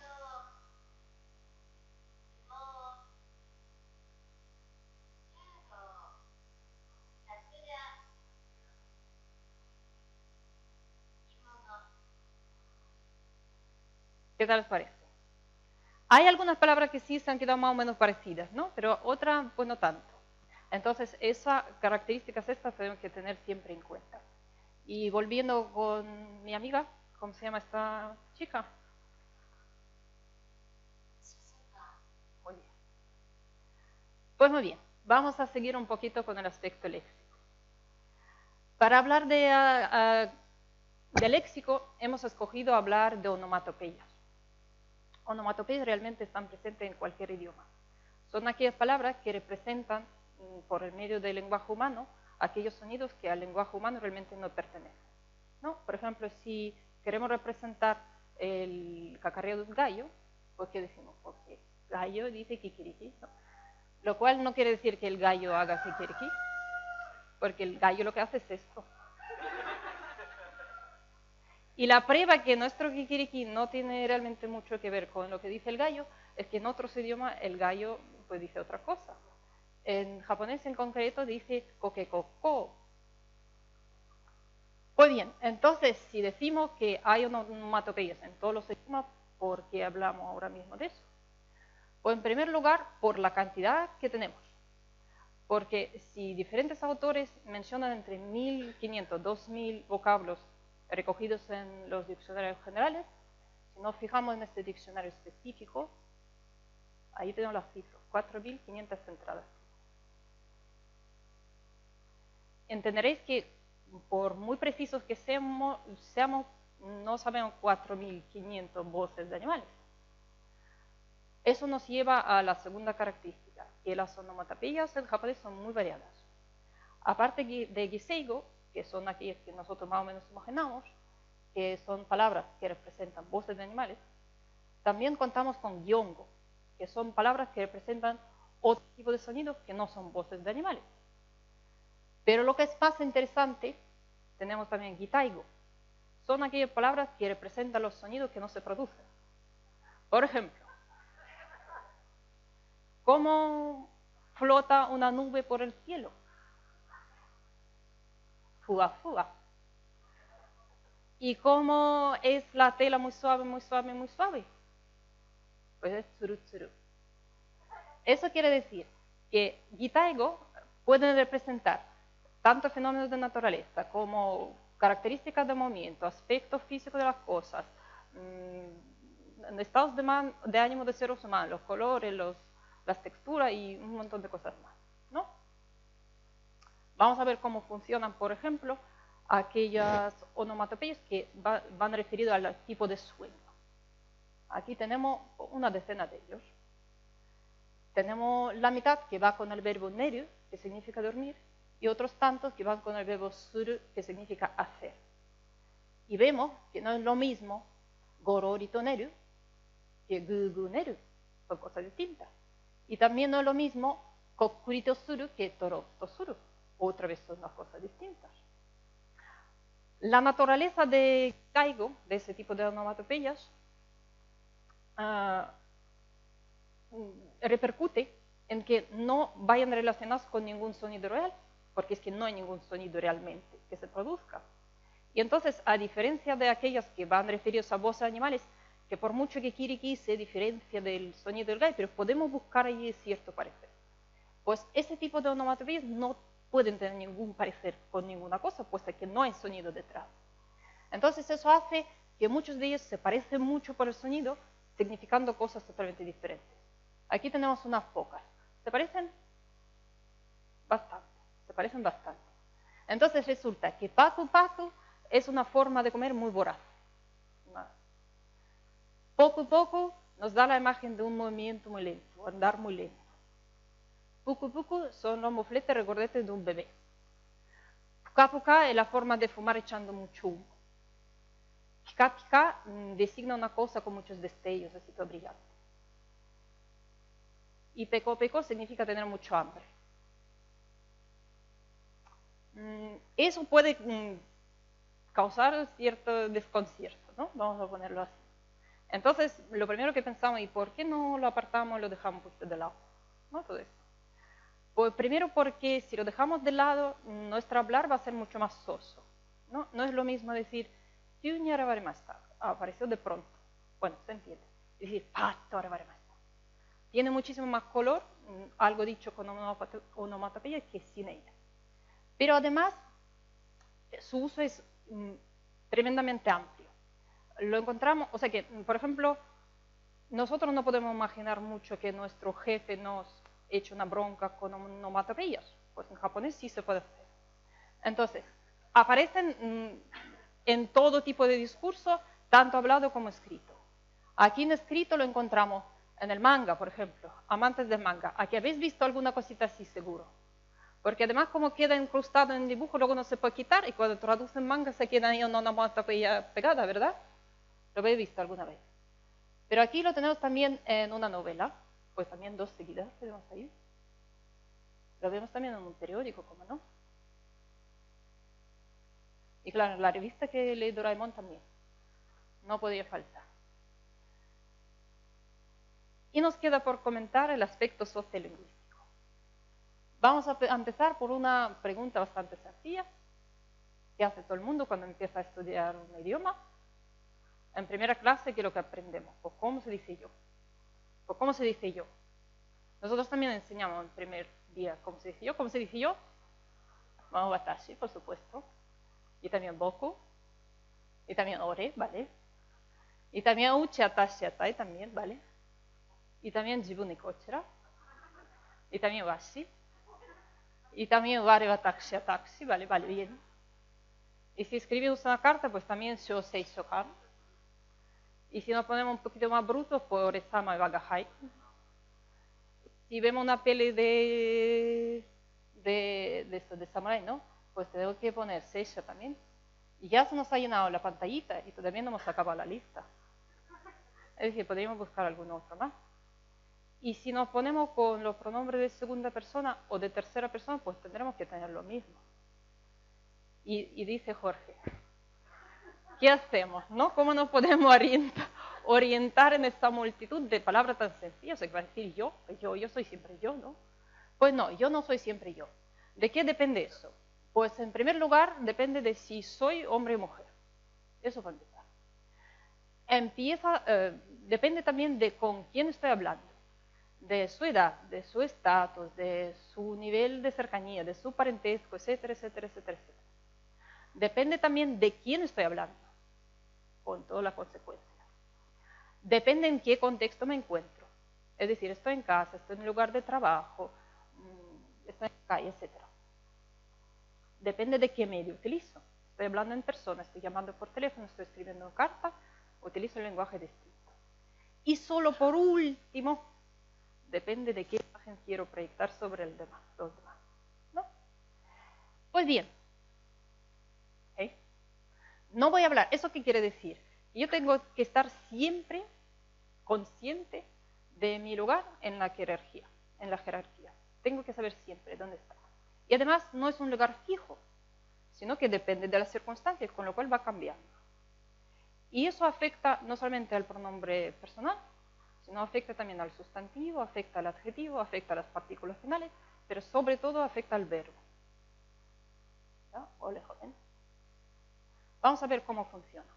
¿Qué tal les parece? Hay algunas palabras que sí se han quedado más o menos parecidas, ¿no? Pero otras, pues no tanto. Entonces, esas características estas tenemos que tener siempre en cuenta. Y volviendo con mi amiga, ¿cómo se llama esta chica? Muy bien. Pues muy bien, vamos a seguir un poquito con el aspecto léxico. Para hablar de léxico, hemos escogido hablar de onomatopeyas. Onomatopeyas realmente están presentes en cualquier idioma. Son aquellas palabras que representan, por el medio del lenguaje humano, aquellos sonidos que al lenguaje humano realmente no pertenecen, ¿no? Por ejemplo, si queremos representar el cacarreo de un gallo, pues ¿qué decimos? Porque gallo dice kikiriki, ¿no? Lo cual no quiere decir que el gallo haga kikiriki, porque el gallo lo que hace es esto. Y la prueba que nuestro kikiriki no tiene realmente mucho que ver con lo que dice el gallo es que en otros idiomas el gallo pues dice otra cosa. En japonés en concreto dice kokekoko. Pues bien, entonces si decimos que hay onomatopeyas en todos los idiomas, ¿por qué hablamos ahora mismo de eso? Pues en primer lugar, por la cantidad que tenemos. Porque si diferentes autores mencionan entre 1.500, 2.000 vocablos recogidos en los diccionarios generales, si nos fijamos en este diccionario específico, ahí tenemos las cifras, 4.500 entradas. Entenderéis que por muy precisos que seamos no sabemos 4.500 voces de animales. Eso nos lleva a la segunda característica, que las onomatopeyas en japonés son muy variadas. Aparte de giseigo, que son aquellas que nosotros más o menos imaginamos, que son palabras que representan voces de animales, también contamos con gyongo, que son palabras que representan otro tipo de sonidos que no son voces de animales. Pero lo que es más interesante, tenemos también gitaigo. Son aquellas palabras que representan los sonidos que no se producen. Por ejemplo, ¿cómo flota una nube por el cielo? Fuga, fuga. ¿Y cómo es la tela muy suave, muy suave, muy suave? Pues es tsuru tsuru. Eso quiere decir que Gitaigo pueden representar tanto fenómenos de naturaleza como características de movimiento, aspectos físicos de las cosas, estados de ánimo de seres humanos, los colores, las texturas y un montón de cosas más, ¿no? Vamos a ver cómo funcionan, por ejemplo, aquellas onomatopeyas que van referidos al tipo de sueño. Aquí tenemos una decena de ellos. Tenemos la mitad que va con el verbo neru, que significa dormir, y otros tantos que van con el verbo suru, que significa hacer. Y vemos que no es lo mismo gororito neru que gugu neru, son cosas distintas. Y también no es lo mismo kokurito suru que toroto suru, otra vez son unas cosas distintas. La naturaleza de Gitaigo, de ese tipo de onomatopeyas, repercute en que no vayan relacionadas con ningún sonido real, porque es que no hay ningún sonido realmente que se produzca. Y entonces, a diferencia de aquellas que van referidas a voces animales, que por mucho que Kiriki se diferencia del sonido del gallo, pero podemos buscar allí cierto parecer. Pues ese tipo de onomatopeyas no pueden tener ningún parecer con ninguna cosa, puesto que no hay sonido detrás. Entonces eso hace que muchos de ellos se parecen mucho por el sonido, significando cosas totalmente diferentes. Aquí tenemos unas pocas. ¿Se parecen? Bastante. Se parecen bastante. Entonces resulta que pacu pacu es una forma de comer muy voraz. Poco poco nos da la imagen de un movimiento muy lento, andar muy lento. Pucu pucu son los mofletes regordetes de un bebé. Puka puka es la forma de fumar echando mucho humo. Pika pika designa una cosa con muchos destellos, así que brillante. Y peco peco significa tener mucho hambre. Eso puede causar cierto desconcierto, ¿no? Vamos a ponerlo así. Entonces, lo primero que pensamos, ¿y por qué no lo apartamos y lo dejamos de lado? ¿No? Todo esto. Pues primero porque si lo dejamos de lado, nuestro hablar va a ser mucho más soso, ¿no? No es lo mismo decir, apareció de pronto. Bueno, se entiende. Decir, tiene muchísimo más color, algo dicho con onomatopeya que sin ella. Pero además, su uso es tremendamente amplio. Lo encontramos, o sea que, por ejemplo, nosotros no podemos imaginar mucho que nuestro jefe nos eche una bronca con onomatopeyas. Pues en japonés sí se puede hacer. Entonces, aparecen en todo tipo de discurso, tanto hablado como escrito. Aquí en escrito lo encontramos en el manga, por ejemplo, amantes del manga. Aquí habéis visto alguna cosita así seguro. Porque además como queda incrustado en el dibujo, luego no se puede quitar y cuando traducen manga se queda ahí una onomatopeya pegada, ¿verdad? Lo habéis visto alguna vez. Pero aquí lo tenemos también en una novela, pues también dos seguidas tenemos ahí. Lo vemos también en un periódico, ¿cómo no? Y claro, en la revista que lee Doraemon también. No podía faltar. Y nos queda por comentar el aspecto sociolingüístico. Vamos a empezar por una pregunta bastante sencilla que hace todo el mundo cuando empieza a estudiar un idioma. En primera clase, ¿qué es lo que aprendemos? Pues, ¿cómo se dice yo? Pues, ¿cómo se dice yo? Nosotros también enseñamos en el primer día cómo se dice yo. ¿Cómo se dice yo? Vamos, watashi, por supuesto. Y también boku. Y también ore, ¿vale? Y también uchi, atashi, atai, también, ¿vale? Y también jibun ni kochira. Y también washi. Y también ware watashi, atashi, ¿vale? Vale, bien. Y si escribimos una carta, pues también shosei shokan. Y si nos ponemos un poquito más brutos, pues oresama y wagahai. Si vemos una peli de samurai, ¿no? Pues tengo que poner seisha también. Y ya se nos ha llenado la pantallita y todavía no hemos acabado la lista. Es decir, podríamos buscar algún otro más. Y si nos ponemos con los pronombres de segunda persona o de tercera persona, pues tendremos que tener lo mismo. Y dice Jorge, ¿qué hacemos? ¿No? ¿Cómo nos podemos orientar en esta multitud de palabras tan sencillas? Que va a decir yo soy siempre yo, ¿no? Pues no, yo no soy siempre yo. ¿De qué depende eso? Pues en primer lugar depende de si soy hombre o mujer. Eso para empezar. Depende también de con quién estoy hablando, de su edad, de su estatus, de su nivel de cercanía, de su parentesco, etcétera, etcétera, etcétera, etcétera. Depende también de quién estoy hablando, con todas las consecuencias. Depende en qué contexto me encuentro. Es decir, estoy en casa, estoy en un lugar de trabajo, estoy en la calle, etcétera. Depende de qué medio utilizo. Estoy hablando en persona, estoy llamando por teléfono, estoy escribiendo en carta, utilizo el lenguaje distinto. Y solo por último, depende de qué imagen quiero proyectar sobre los demás. ¿No? Pues bien, ¿okay? No voy a hablar. ¿Eso qué quiere decir? Yo tengo que estar siempre consciente de mi lugar en la jerarquía. Tengo que saber siempre dónde está. Y además no es un lugar fijo, sino que depende de las circunstancias, con lo cual va cambiando. Y eso afecta no solamente al pronombre personal, sino afecta también al sustantivo, afecta al adjetivo, afecta a las partículas finales, pero sobre todo afecta al verbo. ¿Ya? Ole, joven. Vamos a ver cómo funciona.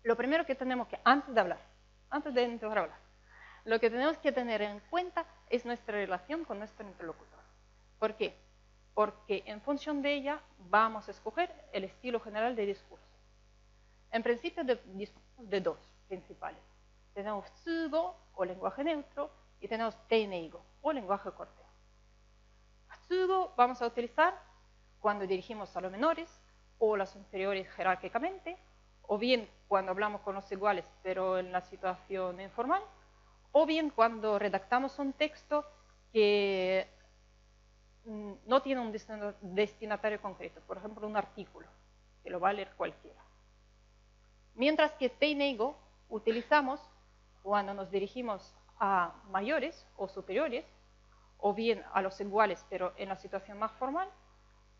Lo primero que tenemos que, antes de empezar a hablar, lo que tenemos que tener en cuenta es nuestra relación con nuestro interlocutor. ¿Por qué? Porque en función de ella vamos a escoger el estilo general de discurso. En principio disponemos de dos principales. Tenemos tsugo, o lenguaje neutro, y tenemos teineigo, o lenguaje corteo. Tsugo vamos a utilizar cuando dirigimos a los menores o los inferiores jerárquicamente, o bien cuando hablamos con los iguales pero en la situación informal, o bien cuando redactamos un texto que no tiene un destinatario concreto, por ejemplo un artículo, que lo va a leer cualquiera. Mientras que teineigo utilizamos cuando nos dirigimos a mayores o superiores, o bien a los iguales pero en la situación más formal,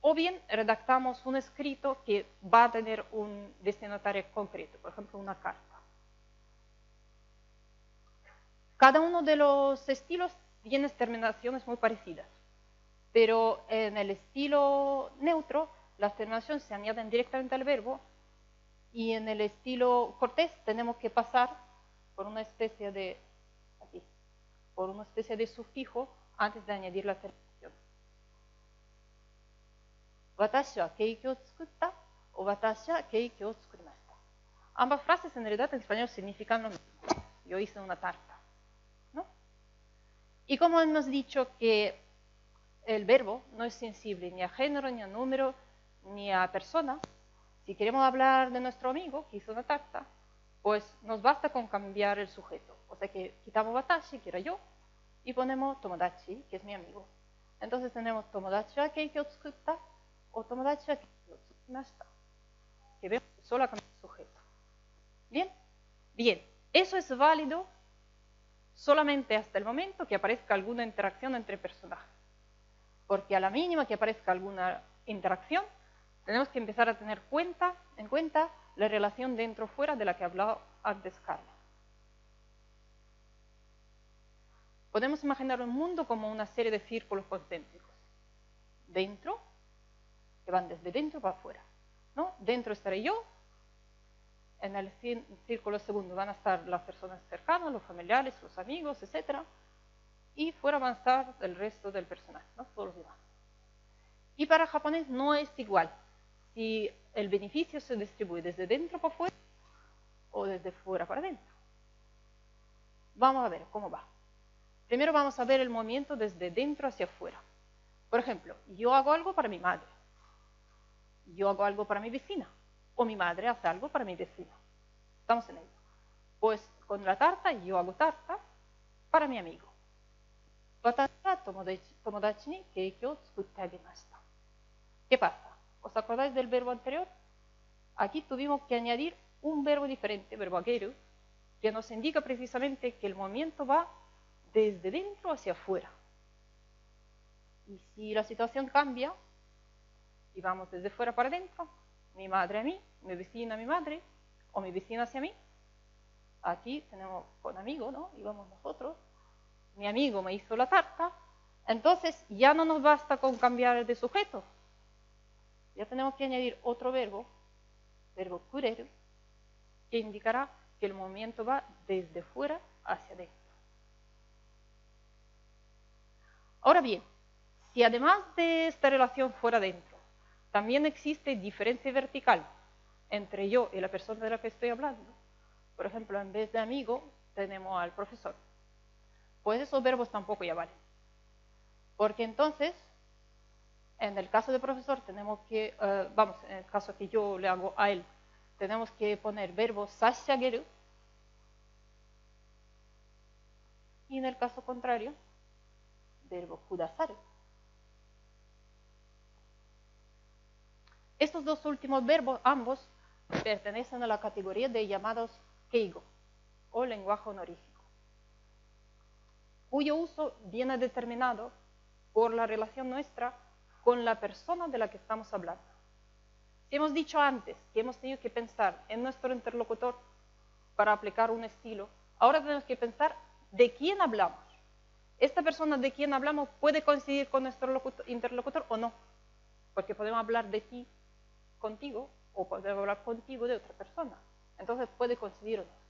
o bien redactamos un escrito que va a tener un destinatario concreto, por ejemplo una carta. Cada uno de los estilos tiene terminaciones muy parecidas, pero en el estilo neutro las terminaciones se añaden directamente al verbo, y en el estilo cortés tenemos que pasar por una especie de, sufijo antes de añadir la terminación. Watashi wa keiki o tsukutta o watashi wa keiki o tsukurimashita. Ambas frases en realidad en español significan lo mismo. Yo hice una tarta, ¿no? Y como hemos dicho que el verbo no es sensible ni a género, ni a número, ni a persona, si queremos hablar de nuestro amigo que hizo una tarta, pues nos basta con cambiar el sujeto. O sea que quitamos watashi, que era yo, y ponemos tomodachi, que es mi amigo. Entonces tenemos tomodachi wa keiki o tsukutta o tomodachi wa keiki o tsukurimashita, que vemos que solo ha cambiado el sujeto. ¿Bien? Bien. Eso es válido solamente hasta el momento que aparezca alguna interacción entre personajes. Porque a la mínima que aparezca alguna interacción, tenemos que empezar a tener en cuenta la relación dentro-fuera de la que hablaba antes Carmen. Podemos imaginar un mundo como una serie de círculos concéntricos. Dentro, que van desde dentro para afuera, ¿no? Dentro estaré yo, en el círculo segundo van a estar las personas cercanas, los familiares, los amigos, etc. Y fuera van a estar el resto del personaje, ¿no? Todos los demás. Y para el japonés no es igual si el beneficio se distribuye desde dentro para afuera o desde fuera para adentro. Vamos a ver cómo va. Primero vamos a ver el movimiento desde dentro hacia afuera. Por ejemplo, yo hago algo para mi madre. Yo hago algo para mi vecina. O mi madre hace algo para mi vecina. Estamos en ello. Pues con la tarta, yo hago tarta para mi amigo. Watashi wa tomodachi ni keiki o tsukutte agemashita. ¿Qué pasa? ¿Os acordáis del verbo anterior? Aquí tuvimos que añadir un verbo diferente, verbo ageru, que nos indica precisamente que el movimiento va desde dentro hacia afuera. Y si la situación cambia, y vamos desde fuera para adentro, mi madre a mí, mi vecina a mi madre, o mi vecina hacia mí, aquí tenemos con amigo, ¿no? Y vamos nosotros, mi amigo me hizo la tarta, entonces ya no nos basta con cambiar de sujeto, ya tenemos que añadir otro verbo verbo kureru, que indicará que el movimiento va desde fuera hacia adentro. Ahora bien, si además de esta relación fuera-dentro, también existe diferencia vertical entre yo y la persona de la que estoy hablando, por ejemplo, en vez de amigo, tenemos al profesor, pues esos verbos tampoco ya valen. Porque entonces, en el caso de profesor, tenemos que, en el caso que yo le hago a él, tenemos que poner verbo sashageru, y en el caso contrario, verbo kudasaru. Estos dos últimos verbos, ambos, pertenecen a la categoría de llamados keigo, o lenguaje honorífico, cuyo uso viene determinado por la relación nuestra con la persona de la que estamos hablando. Si hemos dicho antes que hemos tenido que pensar en nuestro interlocutor para aplicar un estilo, ahora tenemos que pensar de quién hablamos. Esta persona de quien hablamos puede coincidir con nuestro interlocutor o no, porque podemos hablar de ti contigo o podemos hablar contigo de otra persona. Entonces puede coincidir o no.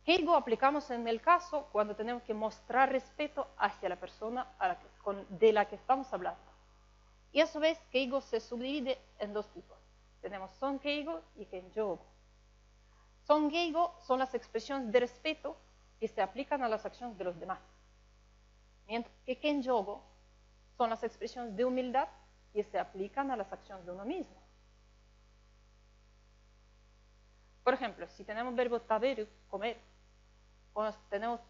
Keigo aplicamos en el caso cuando tenemos que mostrar respeto hacia la persona de la que estamos hablando. Y a su vez, keigo se subdivide en dos tipos. Tenemos sonkeigo y kenjougo. Sonkeigo son las expresiones de respeto que se aplican a las acciones de los demás, mientras que kenjougo son las expresiones de humildad que se aplican a las acciones de uno mismo. Por ejemplo, si tenemos verbo taberu, comer, tenemos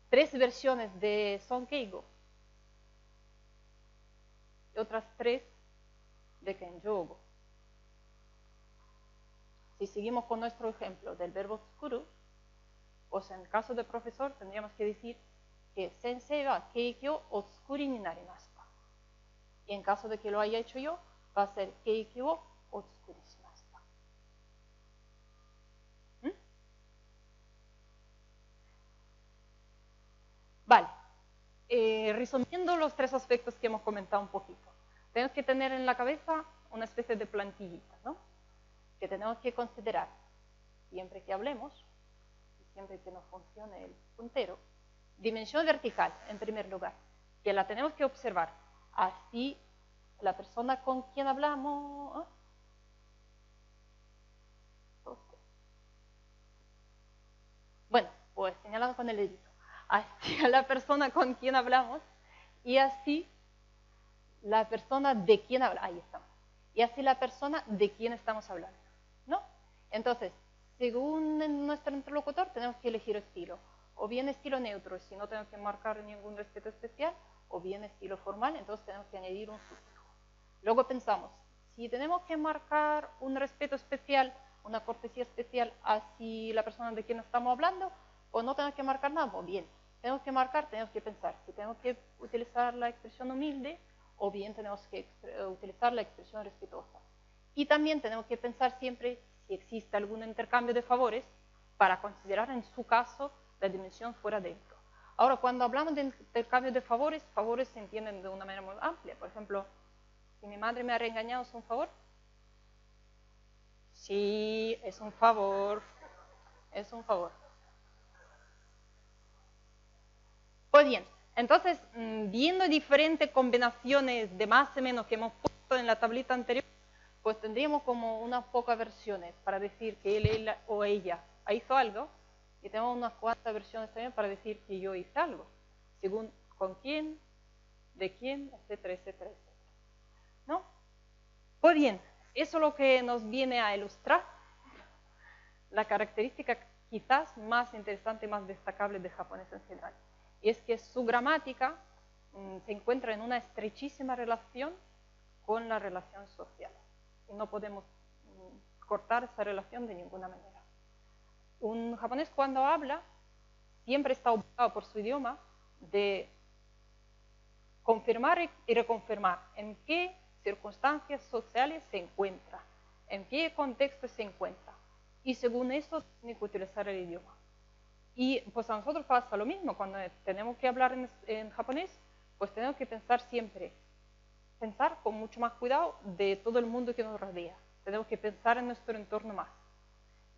tres versiones de sonkeigo y otras tres de kenjougo. Si seguimos con nuestro ejemplo del verbo tsukuru, pues en el caso de profesor tendríamos que decir que sensei wa keiki o otsukuri ni narimashita. Y en caso de que lo haya hecho yo, va a ser keiki o otsukuri shimashita. Vale. Resumiendo los tres aspectos que hemos comentado un poquito, tenemos que tener en la cabeza una especie de plantillita, ¿no? Que tenemos que considerar siempre que hablemos, siempre que nos funcione el puntero. Dimensión vertical, en primer lugar, que la tenemos que observar. Así, la persona con quien hablamos... Bueno, pues señalando con el dedito. Así a la persona con quien hablamos y así la persona de quien hablamos. Ahí estamos. Y así la persona de quien estamos hablando, ¿no? Entonces, según nuestro interlocutor, tenemos que elegir estilo. O bien estilo neutro, si no tenemos que marcar ningún respeto especial, o bien estilo formal, entonces tenemos que añadir un sufijo. Luego pensamos, si tenemos que marcar un respeto especial, una cortesía especial hacia la persona de quien estamos hablando, o no tenemos que marcar nada, o bien, tenemos que marcar, tenemos que pensar si tenemos que utilizar la expresión humilde, o bien tenemos que utilizar la expresión respetuosa. Y también tenemos que pensar siempre si existe algún intercambio de favores para considerar en su caso la dimensión fuera-dentro. Ahora, cuando hablamos de intercambio de favores, favores se entienden de una manera muy amplia. Por ejemplo, si mi madre me ha regañado, ¿es un favor? Sí, es un favor. Es un favor. Pues bien, entonces, viendo diferentes combinaciones de más o menos que hemos puesto en la tablita anterior, pues tendríamos como unas pocas versiones para decir que él o ella hizo algo, y tenemos unas cuantas versiones también para decir que yo hice algo, según con quién, de quién, etcétera, etcétera, etcétera. ¿No? Pues bien, eso es lo que nos viene a ilustrar la característica quizás más interesante y más destacable del japonés en general. Y es que su gramática se encuentra en una estrechísima relación con la relación social. Y no podemos cortar esa relación de ninguna manera. Un japonés cuando habla siempre está obligado por su idioma de confirmar y reconfirmar en qué circunstancias sociales se encuentra, en qué contexto se encuentra. Y según eso tiene que utilizar el idioma. Y pues a nosotros pasa lo mismo, cuando tenemos que hablar en japonés, pues tenemos que pensar siempre pensar con mucho más cuidado de todo el mundo que nos rodea. Tenemos que pensar en nuestro entorno más.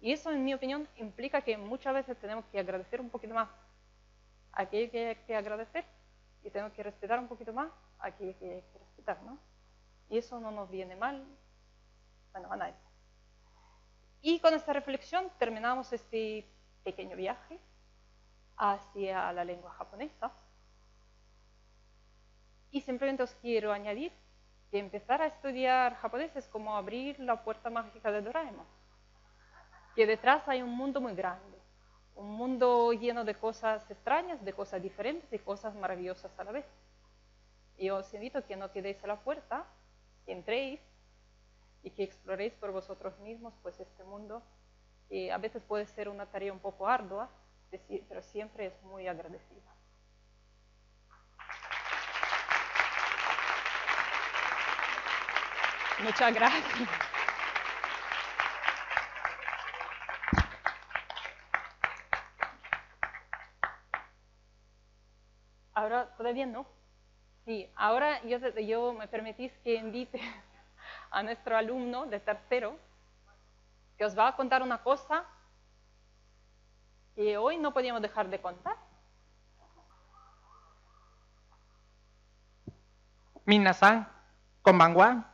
Y eso, en mi opinión, implica que muchas veces tenemos que agradecer un poquito más a aquello que hay que agradecer y tenemos que respetar un poquito más a aquello que hay que respetar, ¿no? Y eso no nos viene mal, bueno, a nadie. Y con esta reflexión terminamos este pequeño viaje hacia la lengua japonesa. Y simplemente os quiero añadir que empezar a estudiar japonés es como abrir la puerta mágica de Doraemon. Que detrás hay un mundo muy grande, un mundo lleno de cosas extrañas, de cosas diferentes y cosas maravillosas a la vez. Y os invito a que no quedéis a la puerta, que entréis y que exploréis por vosotros mismos pues este mundo, que a veces puede ser una tarea un poco ardua, pero siempre es muy agradecida. Muchas gracias. Ahora, ¿todavía no? Sí, ahora yo me permitís que invite a nuestro alumno de tercero, que os va a contar una cosa que hoy no podíamos dejar de contar. Minasan, konbanwa,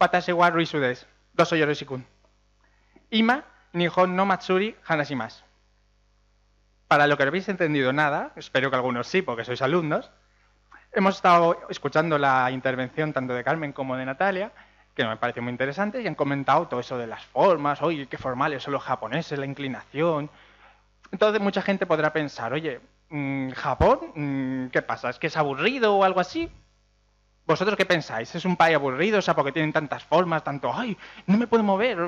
watashi wa Ruizu desu. Doso yoroshiku. Ima, Nihon no Matsuri hanashimasu. Para lo que no habéis entendido nada, espero que algunos sí, porque sois alumnos, hemos estado escuchando la intervención tanto de Carmen como de Natalia, que me parece muy interesante, y han comentado todo eso de las formas, oye, qué formales son los japoneses, la inclinación. Entonces mucha gente podrá pensar, oye, ¿Japón? ¿Qué pasa? ¿Es que es aburrido o algo así? ¿Vosotros qué pensáis? ¿Es un país aburrido? O sea, porque tienen tantas formas, tanto, ay, no me puedo mover.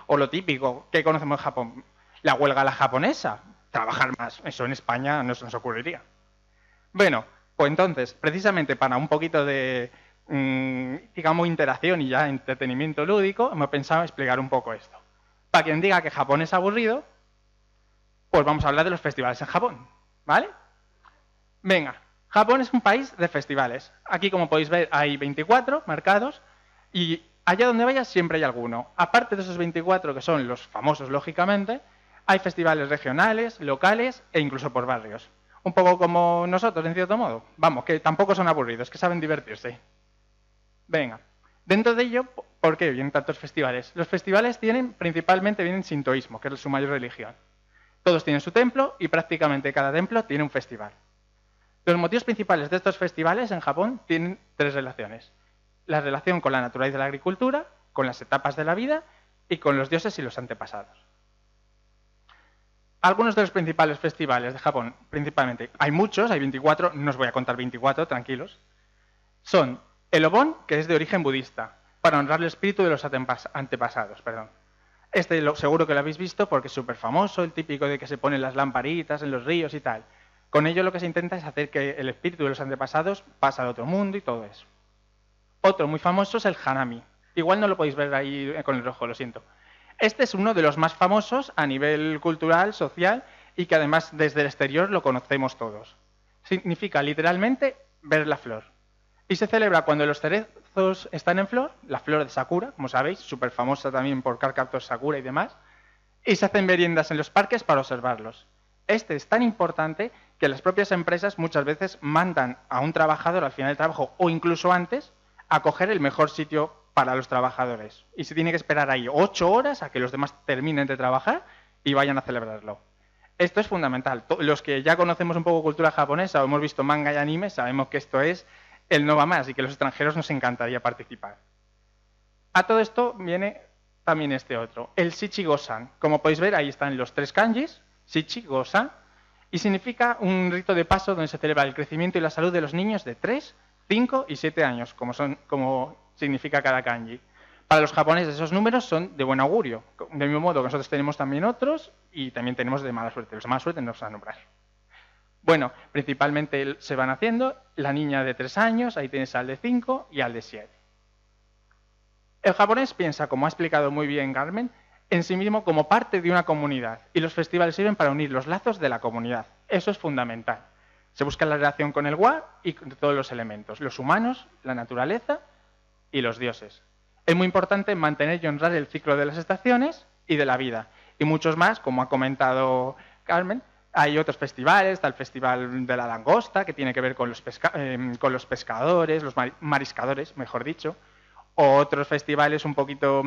O lo típico que conocemos en Japón, la huelga a la japonesa, trabajar más. Eso en España no se nos ocurriría. Bueno, pues entonces, precisamente para un poquito de, digamos, interacción y ya entretenimiento lúdico, hemos pensado explicar un poco esto. Para quien diga que Japón es aburrido, pues vamos a hablar de los festivales en Japón, ¿vale? Venga. Japón es un país de festivales. Aquí, como podéis ver, hay 24 marcados y allá donde vayas siempre hay alguno. Aparte de esos 24, que son los famosos, lógicamente, hay festivales regionales, locales e incluso por barrios. Un poco como nosotros, en cierto modo. Vamos, que tampoco son aburridos, que saben divertirse. Venga. Dentro de ello, ¿por qué vienen tantos festivales? Los festivales principalmente vienen sintoísmo, que es su mayor religión. Todos tienen su templo y prácticamente cada templo tiene un festival. Los motivos principales de estos festivales en Japón tienen tres relaciones. La relación con la naturaleza de la agricultura, con las etapas de la vida y con los dioses y los antepasados. Algunos de los principales festivales de Japón, principalmente, hay muchos, hay 24, no os voy a contar 24, tranquilos, son el Obon, que es de origen budista, para honrar el espíritu de los antepasados. Este seguro que lo habéis visto porque es súper famoso, el típico de que se ponen las lamparitas en los ríos y tal. Con ello lo que se intenta es hacer que el espíritu de los antepasados pase al otro mundo y todo eso. Otro muy famoso es el Hanami. Igual no lo podéis ver ahí con el rojo, lo siento. Este es uno de los más famosos a nivel cultural, social, y que además desde el exterior lo conocemos todos. Significa literalmente ver la flor. Y se celebra cuando los cerezos están en flor, la flor de Sakura, como sabéis, súper famosa también por Card Captor Sakura y demás, y se hacen meriendas en los parques para observarlos. Este es tan importante que las propias empresas muchas veces mandan a un trabajador al final del trabajo o incluso antes a coger el mejor sitio para los trabajadores. Y se tiene que esperar ahí 8 horas a que los demás terminen de trabajar y vayan a celebrarlo. Esto es fundamental. Los que ya conocemos un poco cultura japonesa o hemos visto manga y anime sabemos que esto es el no va más y que a los extranjeros nos encantaría participar. A todo esto viene también este otro, el Shichi-Go-San. Como podéis ver, ahí están los 3 kanjis, Shichi-Go-San, y significa un rito de paso donde se celebra el crecimiento y la salud de los niños de 3, 5 y 7 años, como significa cada kanji. Para los japoneses esos números son de buen augurio, del mismo modo que nosotros tenemos también otros y también tenemos de mala suerte. Los de mala suerte no se van a nombrar. Bueno, principalmente se van haciendo la niña de 3 años, ahí tienes al de 5 y al de 7. El japonés piensa, como ha explicado muy bien Carmen, en sí mismo como parte de una comunidad y los festivales sirven para unir los lazos de la comunidad. Eso es fundamental. Se busca la relación con el wa y con todos los elementos, los humanos, la naturaleza y los dioses. Es muy importante mantener y honrar el ciclo de las estaciones y de la vida. Y muchos más, como ha comentado Carmen. Hay otros festivales, está el Festival de la Langosta, que tiene que ver con los pescadores, los mariscadores, mejor dicho. O otros festivales un poquito,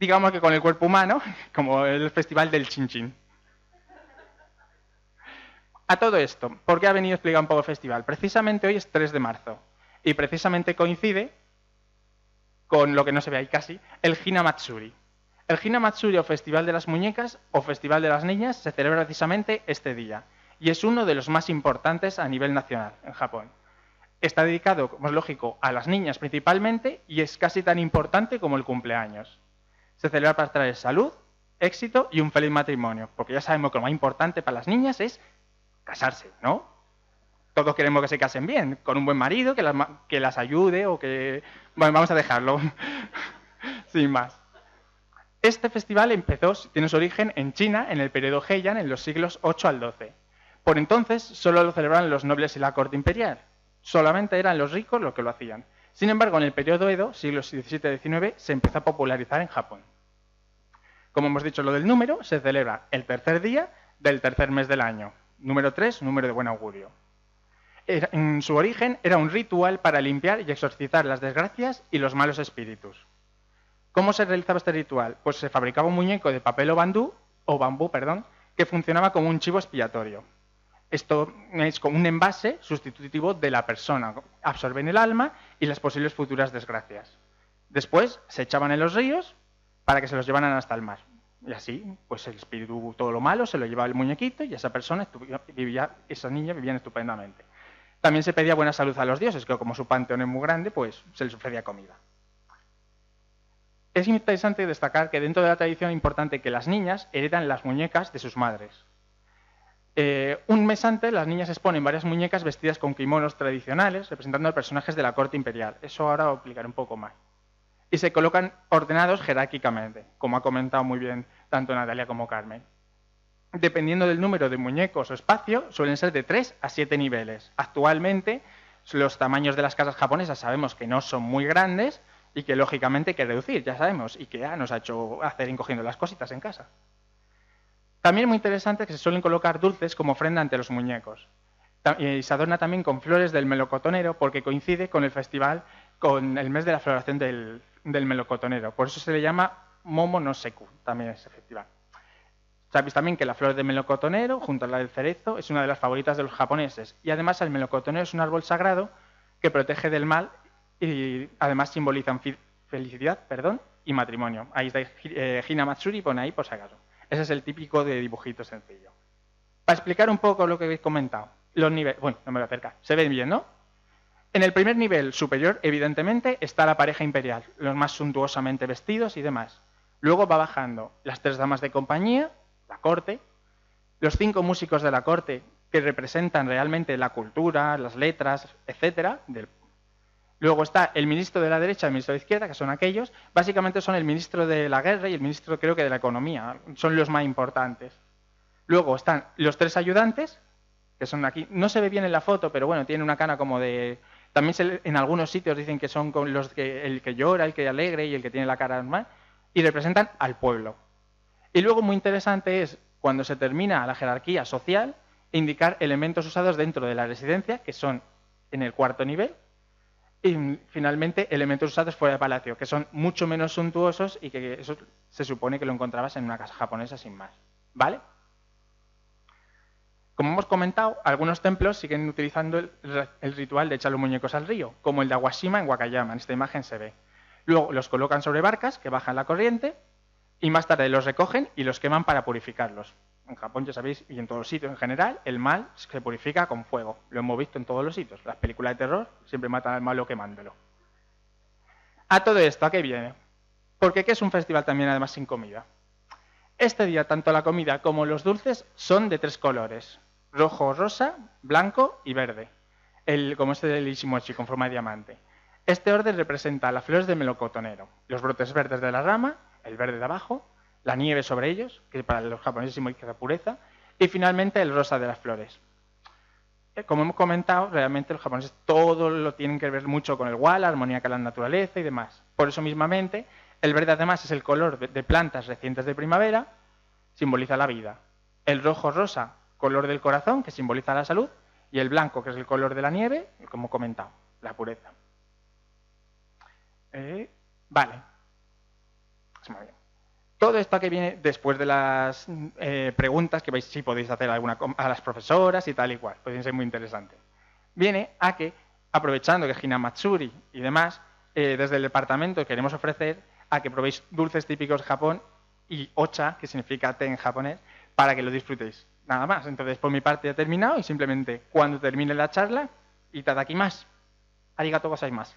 digamos que con el cuerpo humano, como el Festival del Chinchín. A todo esto, ¿por qué ha venido a explicar un poco el festival? Precisamente hoy es 3 de marzo y precisamente coincide con lo que no se ve ahí casi, el Hina Matsuri. El Hina Matsuri o Festival de las Muñecas o Festival de las Niñas se celebra precisamente este día y es uno de los más importantes a nivel nacional en Japón. Está dedicado, como es lógico, a las niñas principalmente y es casi tan importante como el cumpleaños. Se celebra para traer salud, éxito y un feliz matrimonio, porque ya sabemos que lo más importante para las niñas es casarse, ¿no? Todos queremos que se casen bien, con un buen marido, que las ayude o que... Bueno, vamos a dejarlo, sin más. Este festival tiene su origen en China, en el periodo Heian, en los siglos 8 al 12. Por entonces, solo lo celebraban los nobles y la corte imperial. Solamente eran los ricos los que lo hacían. Sin embargo, en el periodo Edo, siglos XVII y XIX, se empezó a popularizar en Japón. Como hemos dicho lo del número, se celebra el tercer día del tercer mes del año. Número 3, número de buen augurio. En su origen era un ritual para limpiar y exorcizar las desgracias y los malos espíritus. ¿Cómo se realizaba este ritual? Pues se fabricaba un muñeco de papel o bambú, que funcionaba como un chivo expiatorio. Esto es como un envase sustitutivo de la persona. Absorben el alma y las posibles futuras desgracias. Después se echaban en los ríos para que se los llevaran hasta el mar. Y así, pues el espíritu, todo lo malo, se lo llevaba el muñequito y esa niña vivía estupendamente. También se pedía buena salud a los dioses, que como su panteón es muy grande, pues se les ofrecía comida. Es interesante destacar que dentro de la tradición es importante que las niñas heredan las muñecas de sus madres. Un mes antes, las niñas exponen varias muñecas vestidas con kimonos tradicionales, representando a personajes de la corte imperial. Eso ahora lo explicaré un poco más. Y se colocan ordenados jerárquicamente, como ha comentado muy bien tanto Natalia como Carmen. Dependiendo del número de muñecos o espacio, suelen ser de 3 a 7 niveles. Actualmente, los tamaños de las casas japonesas sabemos que no son muy grandes, y que lógicamente hay que reducir, ya sabemos, y que ya nos ha hecho hacer encogiendo las cositas en casa. También es muy interesante que se suelen colocar dulces como ofrenda ante los muñecos. Y se adorna también con flores del melocotonero porque coincide con el festival, con el mes de la floración del melocotonero. Por eso se le llama Momo no Seku, también ese festival. Sabéis también que la flor del melocotonero, junto a la del cerezo, es una de las favoritas de los japoneses. Y además el melocotonero es un árbol sagrado que protege del mal y además simbolizan felicidad, y matrimonio. Ahí está Hina Matsuri, pone ahí por si acaso. Ese es el típico de dibujito sencillo. Para explicar un poco lo que habéis comentado, los niveles, bueno, no me voy a acercar, se ven bien, ¿no? En el primer nivel superior, evidentemente, está la pareja imperial, los más suntuosamente vestidos y demás. Luego va bajando las 3 damas de compañía, la corte, los 5 músicos de la corte que representan realmente la cultura, las letras, etcétera, Luego está el ministro de la derecha y el ministro de la izquierda, que son aquellos. Básicamente son el ministro de la guerra y el ministro, creo que, de la economía. Son los más importantes. Luego están los 3 ayudantes, que son aquí. No se ve bien en la foto, pero bueno, tienen una cara como de... También en algunos sitios dicen que son el que llora, el que alegre y el que tiene la cara normal. Y representan al pueblo. Y luego, muy interesante es, cuando se termina la jerarquía social, indicar elementos usados dentro de la residencia, que son en el 4.º nivel. Y finalmente elementos usados fuera de palacio, que son mucho menos suntuosos y que eso se supone que lo encontrabas en una casa japonesa sin más. ¿Vale? Como hemos comentado, algunos templos siguen utilizando el ritual de echar los muñecos al río, como el de Awashima en Wakayama, en esta imagen se ve. Luego los colocan sobre barcas que bajan la corriente y más tarde los recogen y los queman para purificarlos. En Japón, ya sabéis, y en todos los sitios en general, el mal se purifica con fuego. Lo hemos visto en todos los sitios. Las películas de terror siempre matan al malo quemándolo. A todo esto, ¿a qué viene? Porque ¿qué es un festival también además sin comida? Este día, tanto la comida como los dulces son de 3 colores. Rojo, rosa, blanco y verde. Como este del Ishimochi con forma de diamante. Este orden representa las flores del melocotonero, los brotes verdes de la rama, el verde de abajo, la nieve sobre ellos, que para los japoneses simboliza pureza, y finalmente el rosa de las flores. como hemos comentado, realmente los japoneses todo lo tienen que ver mucho con el wa, la armonía con la naturaleza y demás. Por eso mismamente, el verde además es el color de plantas recientes de primavera, simboliza la vida. El rojo-rosa, color del corazón, que simboliza la salud, y el blanco, que es el color de la nieve, como he comentado, la pureza. Vale. Muy bien. Todo esto que viene después de las preguntas que si podéis hacer alguna a las profesoras y tal y cual, pueden ser muy interesantes. Viene a que, aprovechando que Hinamatsuri y demás, desde el departamento queremos ofrecer a que probéis dulces típicos de Japón y ocha, que significa té en japonés, para que lo disfrutéis. Nada más. Entonces, por mi parte ya he terminado y simplemente cuando termine la charla, itadakimasu. Arigatou gozaimasu.